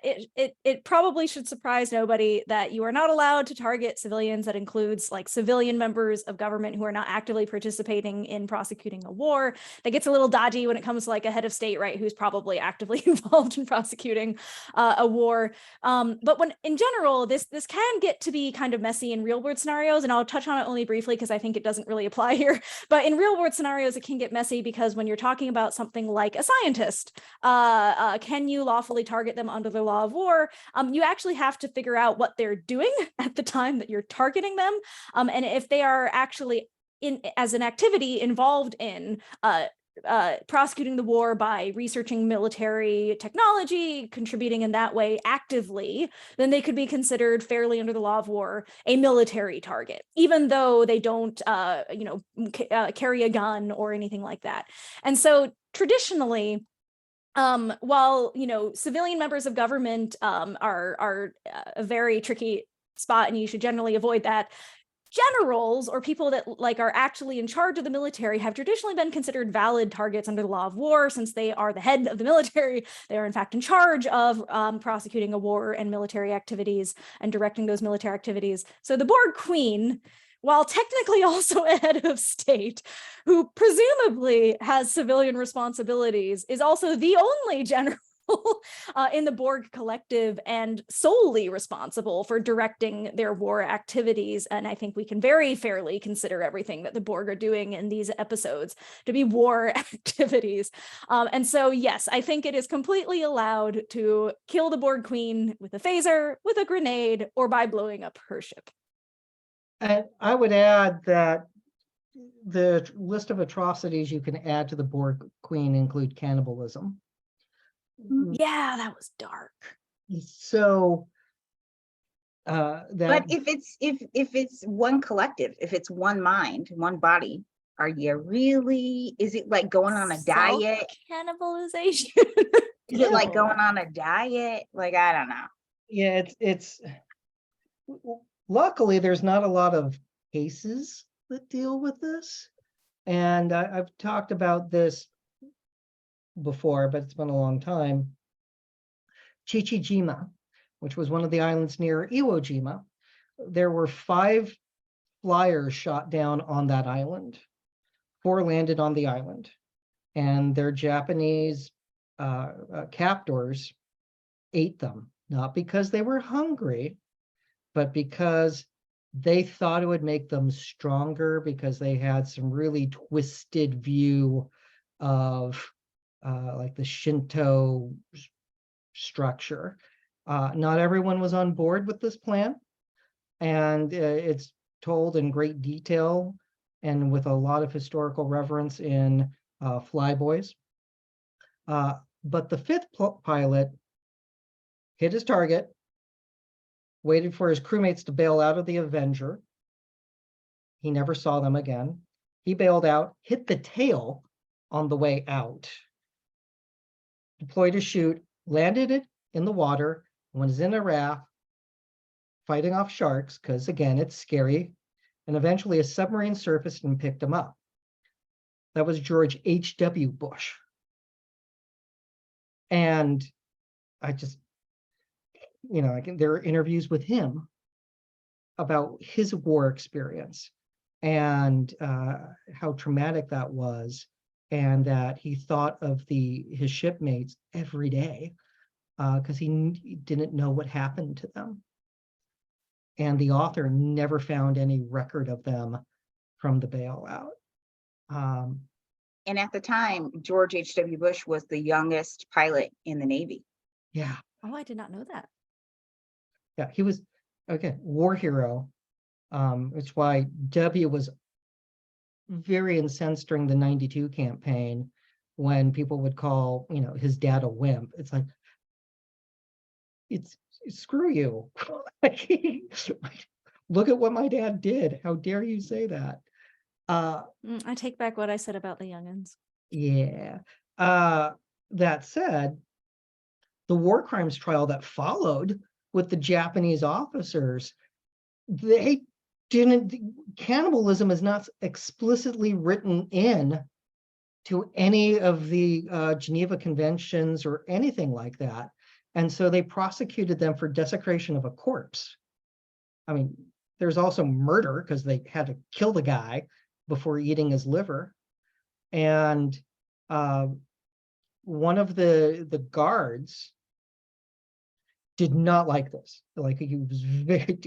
it probably should surprise nobody that you are not allowed to target civilians. That includes like civilian members of government who are not actively participating in prosecuting a war. That gets a little dodgy when it comes to like a head of state, right, who's probably actively involved in prosecuting a war. But when in general, this can get to be kind of messy in real world scenarios, and I'll touch on it only briefly because I think it doesn't really apply here. But in real world scenarios, it can get messy because when you're talking about something like a scientist, can you lawfully target them under the law of war? You actually have to figure out what they're doing at the time that you're targeting them, and if they are actually as an activity involved in prosecuting the war by researching military technology, contributing in that way actively, then they could be considered fairly under the law of war a military target, even though they don't, carry a gun or anything like that. And so traditionally, while civilian members of government are a very tricky spot, and you should generally avoid that, generals or people that like are actually in charge of the military have traditionally been considered valid targets under the law of war, since they are the head of the military. They are in fact in charge of prosecuting a war and military activities and directing those military activities. So the Borg Queen, while technically also a head of state who presumably has civilian responsibilities, is also the only general in the Borg collective and solely responsible for directing their war activities. And I think we can very fairly consider everything that the Borg are doing in these episodes to be war activities. And so, yes, I think it is completely allowed to kill the Borg Queen with a phaser, with a grenade, or by blowing up her ship. And I would add that the list of atrocities you can add to the Borg Queen include cannibalism. Yeah, that was dark. So But if it's one collective, if it's one mind, one body, are you really, is it like going on a diet? Cannibalization. Is it like going on a diet? Like, I don't know. Yeah, it's luckily there's not a lot of cases that deal with this. And I've talked about this before, but it's been a long time. Chichijima, which was one of the islands near Iwo Jima, there were 5 flyers shot down on that island. 4 landed on the island, and they're Japanese captors ate them, not because they were hungry, but because they thought it would make them stronger, because they had some really twisted view of like the Shinto structure. Not everyone was on board with this plan, and it's told in great detail and with a lot of historical reverence in Flyboys. But the fifth pilot hit his target, waited for his crewmates to bail out of the Avenger. He never saw them again. He bailed out, hit the tail on the way out, deployed a chute, landed it in the water, was in a raft, fighting off sharks, because again, it's scary, and eventually a submarine surfaced and picked him up. That was George H.W. Bush. And I just, there are interviews with him about his war experience and how traumatic that was, and that he thought of his shipmates every day because he didn't know what happened to them. And the author never found any record of them from the bailout. And at the time, George H.W. Bush was the youngest pilot in the Navy. Yeah. Oh, I did not know that. Yeah, he was, again, war hero. It's why W was very incensed during the 92 campaign when people would call, his dad a wimp. It's like, it's screw you. Look at what my dad did. How dare you say that? I take back what I said about the youngins. Yeah. That said, the war crimes trial that followed with the Japanese officers, cannibalism is not explicitly written in to any of the Geneva Conventions or anything like that. And so they prosecuted them for desecration of a corpse. I mean, there's also murder because they had to kill the guy before eating his liver. And one of the guards did not like this. Like, he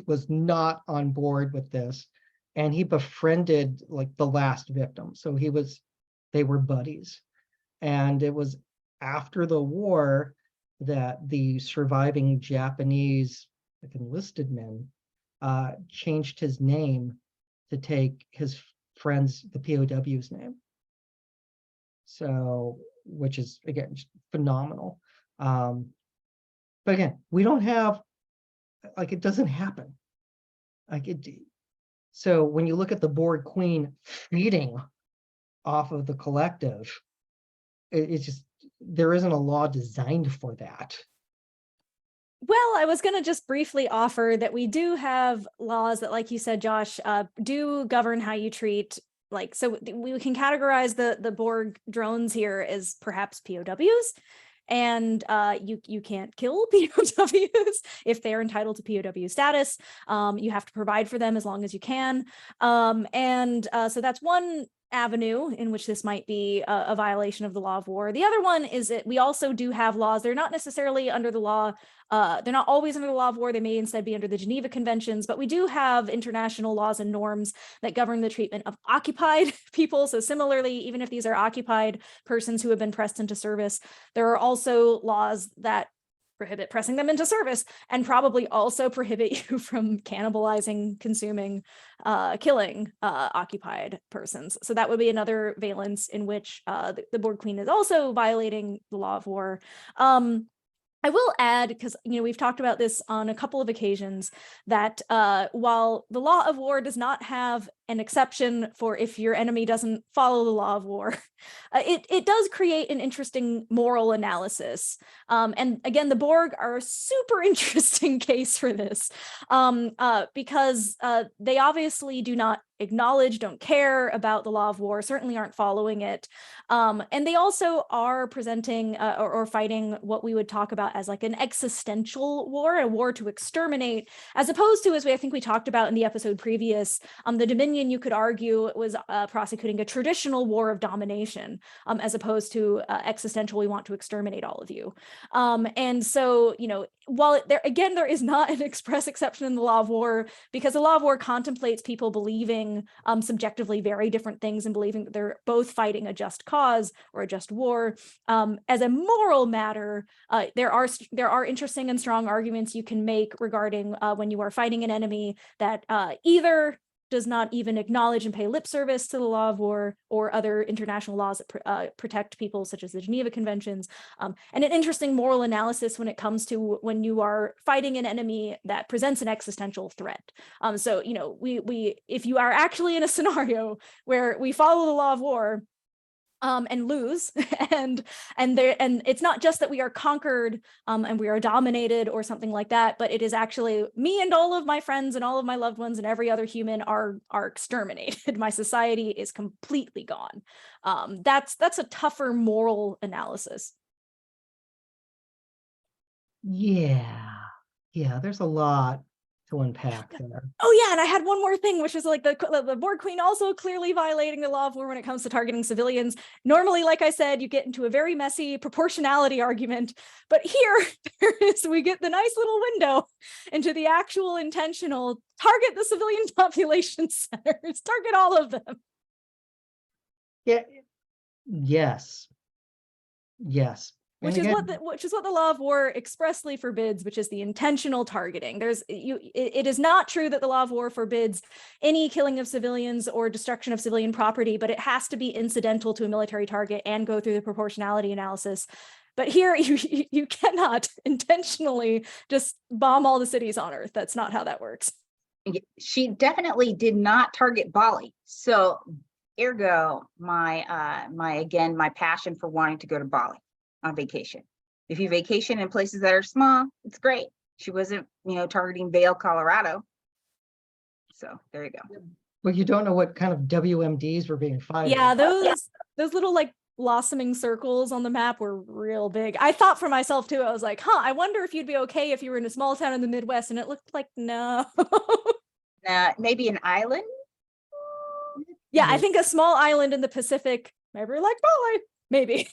was not on board with this, and he befriended like the last victim. So they were buddies. And it was after the war that the surviving Japanese enlisted men changed his name to take his friend's, the POW's name. So, which is, again, just phenomenal. But again, we don't have, like, it doesn't happen. So when you look at the Borg Queen feeding off of the collective, it's just, there isn't a law designed for that. Well, I was going to just briefly offer that we do have laws that, like you said, Josh, do govern how you treat, so we can categorize the Borg drones here as perhaps POWs. And you can't kill POWs if they're entitled to POW status. You have to provide for them as long as you can. So that's one avenue in which this might be a violation of the law of war. The other one is that we also do have laws. They're not necessarily under the law. They're not always under the law of war. They may instead be under the Geneva Conventions, but we do have international laws and norms that govern the treatment of occupied people. So similarly, even if these are occupied persons who have been pressed into service, there are also laws that prohibit pressing them into service, and probably also prohibit you from cannibalizing, consuming, killing occupied persons. So that would be another valence in which the Borg Queen is also violating the law of war. I will add, because we've talked about this on a couple of occasions, that while the law of war does not have an exception for if your enemy doesn't follow the law of war, it does create an interesting moral analysis. And again, the Borg are a super interesting case for this, because they obviously do not acknowledge, don't care about the law of war, certainly aren't following it. And they also are presenting or fighting what we would talk about as like an existential war, a war to exterminate, as opposed to, as I think we talked about in the episode previous, the Dominion Union, you could argue, was prosecuting a traditional war of domination, as opposed to existential, we want to exterminate all of you. And so, you know, while there is not an express exception in the law of war, because the law of war contemplates people believing subjectively very different things and believing that they're both fighting a just cause or a just war. As a moral matter, there are interesting and strong arguments you can make regarding when you are fighting an enemy that either does not even acknowledge and pay lip service to the law of war or other international laws that protect people, such as the Geneva Conventions, and an interesting moral analysis when it comes to when you are fighting an enemy that presents an existential threat. So, you know, if you are actually in a scenario where we follow the law of war, and lose, and it's not just that we are conquered and we are dominated or something like that, but it is actually me and all of my friends and all of my loved ones and every other human are exterminated. My society is completely gone. That's a tougher moral analysis. Yeah, there's a lot to unpack there. Oh yeah, and I had one more thing, which is like the Borg Queen also clearly violating the law of war when it comes to targeting civilians. Normally, like I said, you get into a very messy proportionality argument, but here we get the nice little window into the actual intentional target the civilian population centers, target all of them. Yeah. Yes. Which is what the law of war expressly forbids, which is the intentional targeting. It is not true that the law of war forbids any killing of civilians or destruction of civilian property, but it has to be incidental to a military target and go through the proportionality analysis. But here you cannot intentionally just bomb all the cities on Earth. That's not how that works. She definitely did not target Bali. So ergo my passion for wanting to go to Bali on vacation. If you vacation in places that are small, it's great. She wasn't, targeting Vail, Colorado. So there you go. Well, you don't know what kind of WMDs were being fired. Yeah, those little like blossoming circles on the map were real big. I thought for myself too, I was like, I wonder if you'd be okay if you were in a small town in the Midwest, and it looked like no. Maybe an island? Yeah, I think a small island in the Pacific, maybe like Bali, maybe.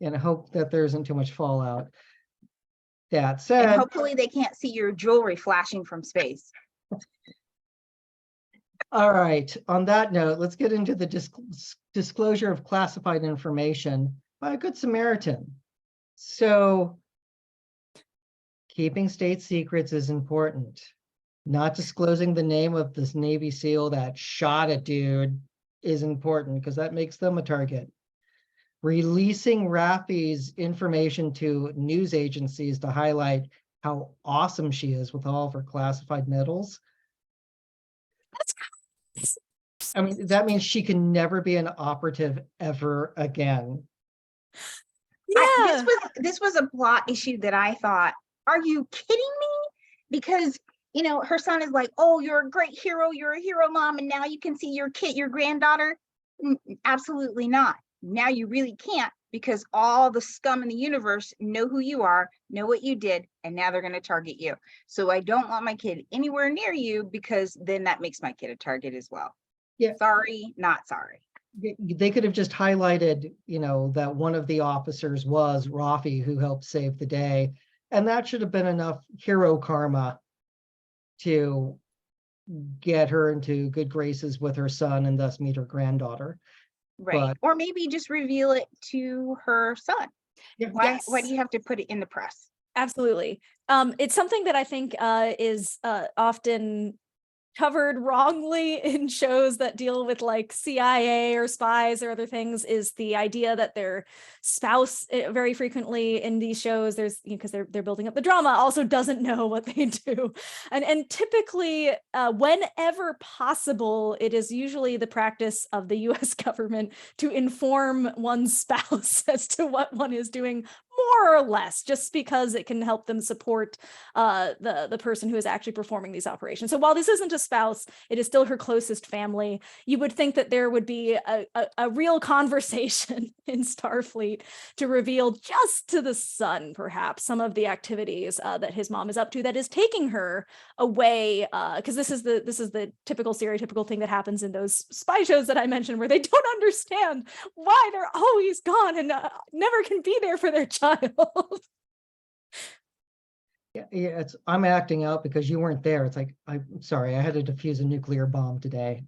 And I hope that there isn't too much fallout. That said, and hopefully they can't see your jewelry flashing from space. All right. On that note, let's get into the disclosure of classified information by a Good Samaritan. So, keeping state secrets is important. Not disclosing the name of this Navy SEAL that shot a dude is important because that makes them a target. Releasing Raffi's information to news agencies to highlight how awesome she is with all of her classified medals. I mean, that means she can never be an operative ever again. Yeah. This was a plot issue that I thought, are you kidding me? Because, her son is like, oh, you're a great hero. You're a hero, mom. And now you can see your kid, your granddaughter. Absolutely not. Now you really can't, because all the scum in the universe know who you are, know what you did, and now they're going to target you. So I don't want my kid anywhere near you, because then that makes my kid a target as well. Yeah. Sorry, not sorry. They could have just highlighted, that one of the officers was Raffi, who helped save the day. And that should have been enough hero karma to get her into good graces with her son and thus meet her granddaughter. Right. Or maybe just reveal it to her son. Yeah. Why do you have to put it in the press? Absolutely. It's something that I think is often covered wrongly in shows that deal with like CIA or spies or other things, is the idea that their spouse very frequently in these shows, there's because they're building up the drama, also doesn't know what they do, and typically whenever possible, it is usually the practice of the US government to inform one's spouse as to what one is doing, more or less, just because it can help them support the person who is actually performing these operations. So while this isn't a spouse. It is still her closest family. You would think that there would be a real conversation in Starfleet to reveal just to the son, perhaps, some of the activities that his mom is up to that is taking her away. Because this is the typical stereotypical thing that happens in those spy shows that I mentioned, where they don't understand why they're always gone and never can be there for their child. Yeah, I'm acting out because you weren't there. It's like, I'm sorry, I had to defuse a nuclear bomb today.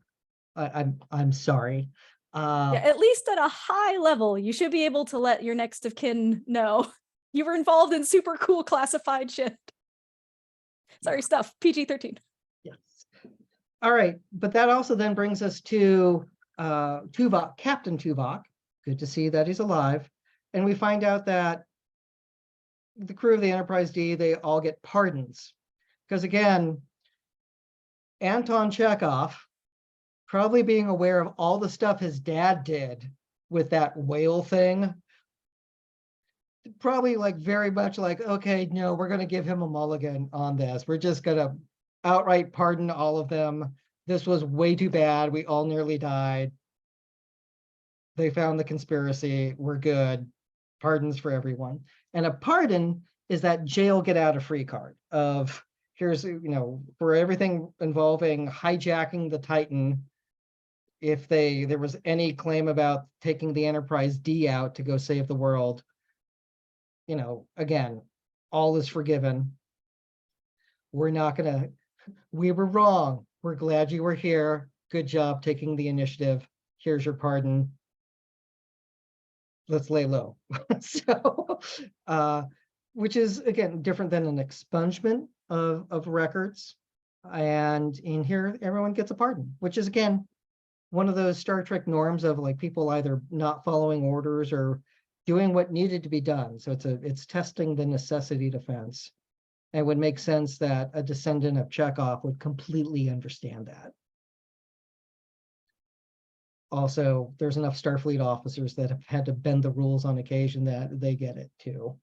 I'm sorry. Yeah, at least at a high level, you should be able to let your next of kin know you were involved in super cool classified shit. Sorry, stuff. PG-13. Yes. All right, but that also then brings us to Tuvok, Captain Tuvok. Good to see that he's alive. And we find out that the crew of the Enterprise D, they all get pardons. Because again, Anton Chekhov, probably being aware of all the stuff his dad did with that whale thing, probably like very much like, okay, no, we're going to give him a mulligan on this. We're just going to outright pardon all of them. This was way too bad. We all nearly died. They found the conspiracy. We're good. Pardons for everyone. And a pardon is that jail get out of free card of here's, for everything involving hijacking the Titan. If there was any claim about taking the Enterprise D out to go save the world, again, all is forgiven. We were wrong. We're glad you were here. Good job taking the initiative. Here's your pardon. Let's lay low. So, which is, again, different than an expungement of records. And in here, everyone gets a pardon, which is, again, one of those Star Trek norms of like people either not following orders or doing what needed to be done. So it's testing the necessity defense. And it would make sense that a descendant of Chekhov would completely understand that. Also, there's enough Starfleet officers that have had to bend the rules on occasion that they get it too.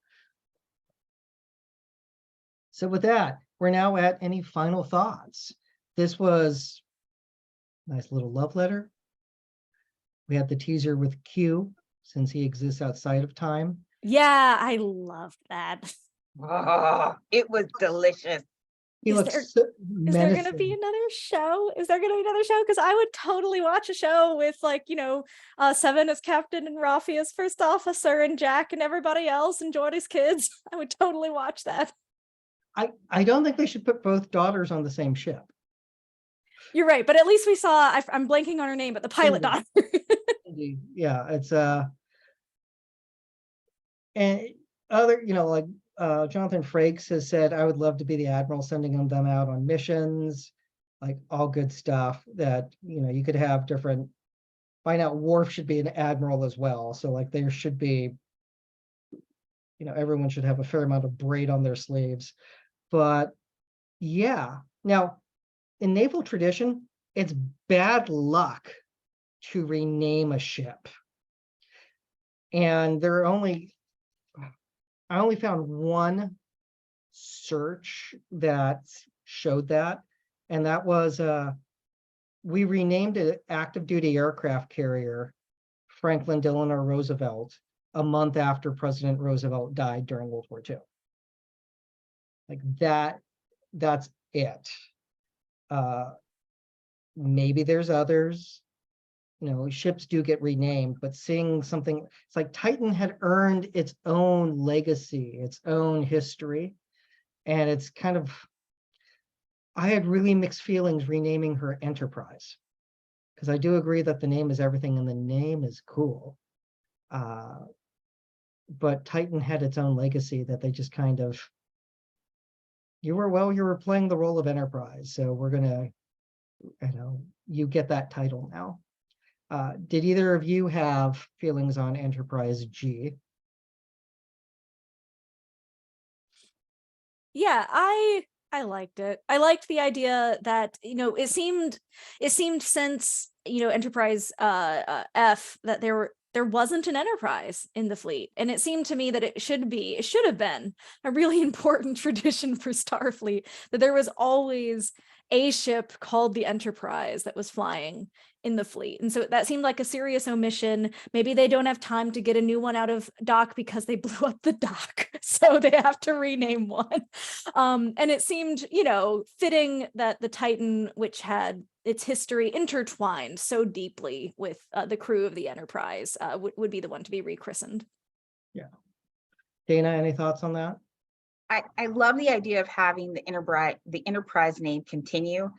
So with that, we're now at any final thoughts. This was a nice little love letter. We had the teaser with Q, since he exists outside of time. Yeah, I loved that. Oh, it was delicious. He Is looks there- so Is there going to be menacing. another show? Is there going to be another show? Because I would totally watch a show with Seven as captain and Rafi as first officer and Jack and everybody else and Jordy's kids. I would totally watch that. I don't think they should put both daughters on the same ship. You're right, but at least we saw, I'm blanking on her name, but the pilot Cindy. daughter. Indeed. Yeah, it's and other, Jonathan Frakes has said, I would love to be the admiral sending them out on missions, like all good stuff that, you could have different, find out Worf should be an admiral as well. So like there should be, everyone should have a fair amount of braid on their sleeves. But yeah, now in naval tradition, it's bad luck to rename a ship. And I only found one search that showed that, and that was we renamed an active duty aircraft carrier Franklin Delano Roosevelt a month after President Roosevelt died during World War II. Like that's it. Maybe there's others. Ships do get renamed, but seeing something, it's like Titan had earned its own legacy, its own history. And it's kind of, I had really mixed feelings renaming her Enterprise, because I do agree that the name is everything and the name is cool. But Titan had its own legacy that they just kind of, you were playing the role of Enterprise. So we're going to, you get that title now. Did either of you have feelings on Enterprise G? Yeah, I liked it. I liked the idea that, it seemed since, Enterprise F that there wasn't an Enterprise in the fleet. And it seemed to me that it should have been a really important tradition for Starfleet, that there was always a ship called the Enterprise that was flying in the fleet. And so that seemed like a serious omission. Maybe they don't have time to get a new one out of dock because they blew up the dock. So they have to rename one. And it seemed, fitting that the Titan, which had its history intertwined so deeply with the crew of the Enterprise, would be the one to be rechristened. Yeah. Dana, any thoughts on that? I love the idea of having the Enterprise name continue,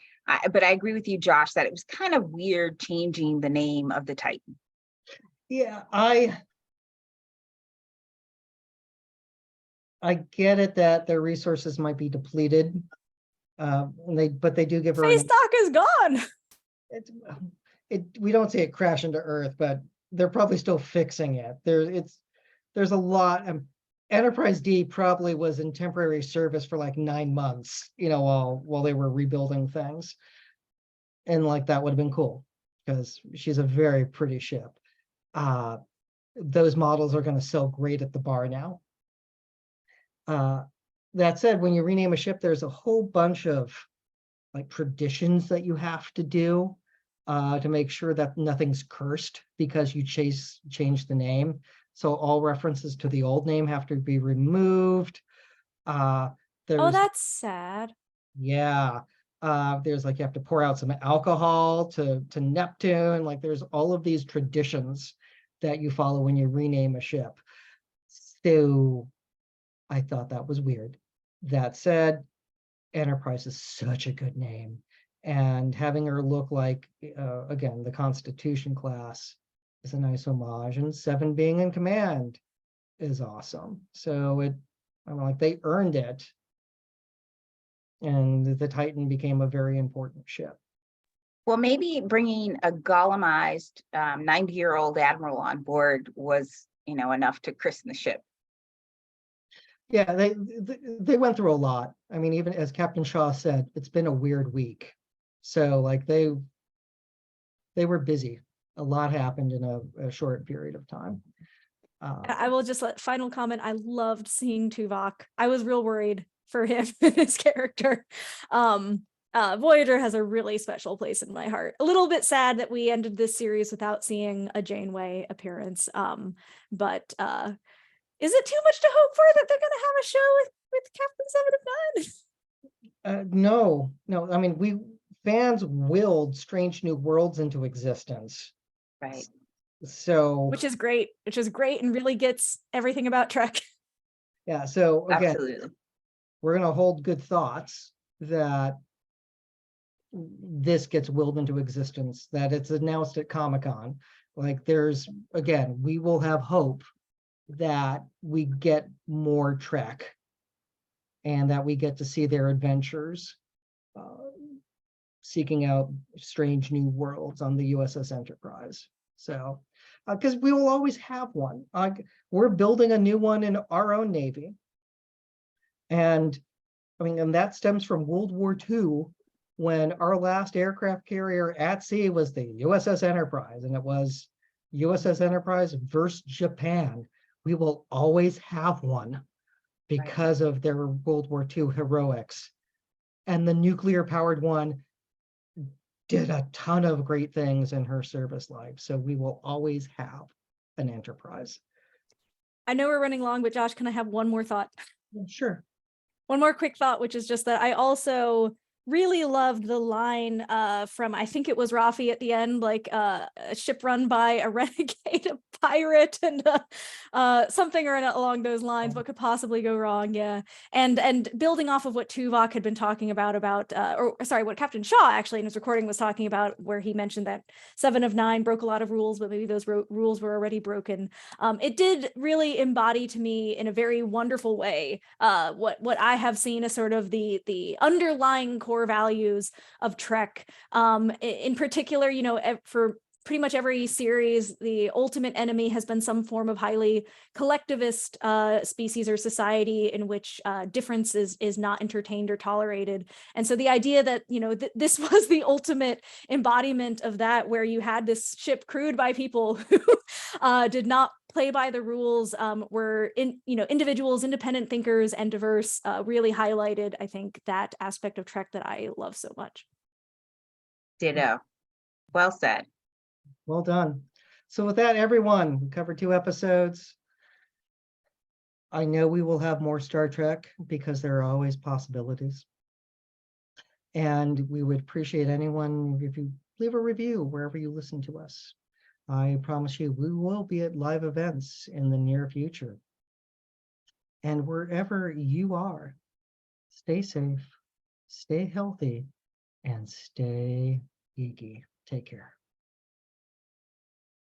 but I agree with you, Josh, that it was kind of weird changing the name of the Titan. Yeah, I get it that their resources might be depleted, but they do give her. Face dock is gone. We don't see it crash into Earth, but they're probably still fixing it. There's a lot. Enterprise D probably was in temporary service for like 9 months, while they were rebuilding things. And like that would have been cool because she's a very pretty ship. Those models are going to sell great at the bar now. That said, when you rename a ship, there's a whole bunch of like traditions that you have to do to make sure that nothing's cursed because you change the name. So all references to the old name have to be removed. Oh, that's sad. Yeah. There's like, you have to pour out some alcohol to Neptune. Like there's all of these traditions that you follow when you rename a ship. So I thought that was weird. That said, Enterprise is such a good name. And having her look like, again, the Constitution class is a nice homage, and 7 being in command is awesome. So I'm like, they earned it. And the Titan became a very important ship. Well, maybe bringing a Gollumized 90-year-old admiral on board was, enough to christen the ship. Yeah, they went through a lot. I mean, even as Captain Shaw said, it's been a weird week. So like they were busy. A lot happened in a short period of time. I will just final comment. I loved seeing Tuvok. I was real worried for him and his character. Voyager has a really special place in my heart. A little bit sad that we ended this series without seeing a Janeway appearance. But is it too much to hope for that they're going to have a show with Captain 7 of 9? No. I mean, fans willed Strange New Worlds into existence. Right. So which is great and really gets everything about Trek. Yeah. So again, Absolutely. We're going to hold good thoughts that this gets willed into existence, that it's announced at Comic-Con. Like we will have hope that we get more Trek and that we get to see their adventures seeking out strange new worlds on the USS Enterprise. So, because we will always have one. We're building a new one in our own Navy. And that stems from World War II, when our last aircraft carrier at sea was the USS Enterprise, and it was USS Enterprise versus Japan. We will always have one because of their World War II heroics. And the nuclear-powered one did a ton of great things in her service life. So we will always have an Enterprise. I know we're running long, but Josh, can I have one more thought? Sure. One more quick thought, which is just that I also really loved the line from, I think it was Rafi at the end, like a ship run by a renegade, a pirate, and something or along those lines. What could possibly go wrong? Yeah. And building off of what Tuvok had been talking about, what Captain Shaw actually in his recording was talking about, where he mentioned that 7 of 9 broke a lot of rules, but maybe those rules were already broken. It did really embody to me in a very wonderful way what I have seen as sort of the underlying core values of Trek. In particular, for pretty much every series, the ultimate enemy has been some form of highly collectivist species or society in which difference is not entertained or tolerated. And so the idea that, you know, this was the ultimate embodiment of that, where you had this ship crewed by people who did not play by the rules, were individuals, independent thinkers, and diverse, really highlighted, I think, that aspect of Trek that I love so much. Ditto. Well said. Well done. So with that, everyone, we covered 2 episodes. I know we will have more Star Trek because there are always possibilities. And we would appreciate anyone if you leave a review wherever you listen to us. I promise you, we will be at live events in the near future. And wherever you are, stay safe, stay healthy, and stay geeky. Take care.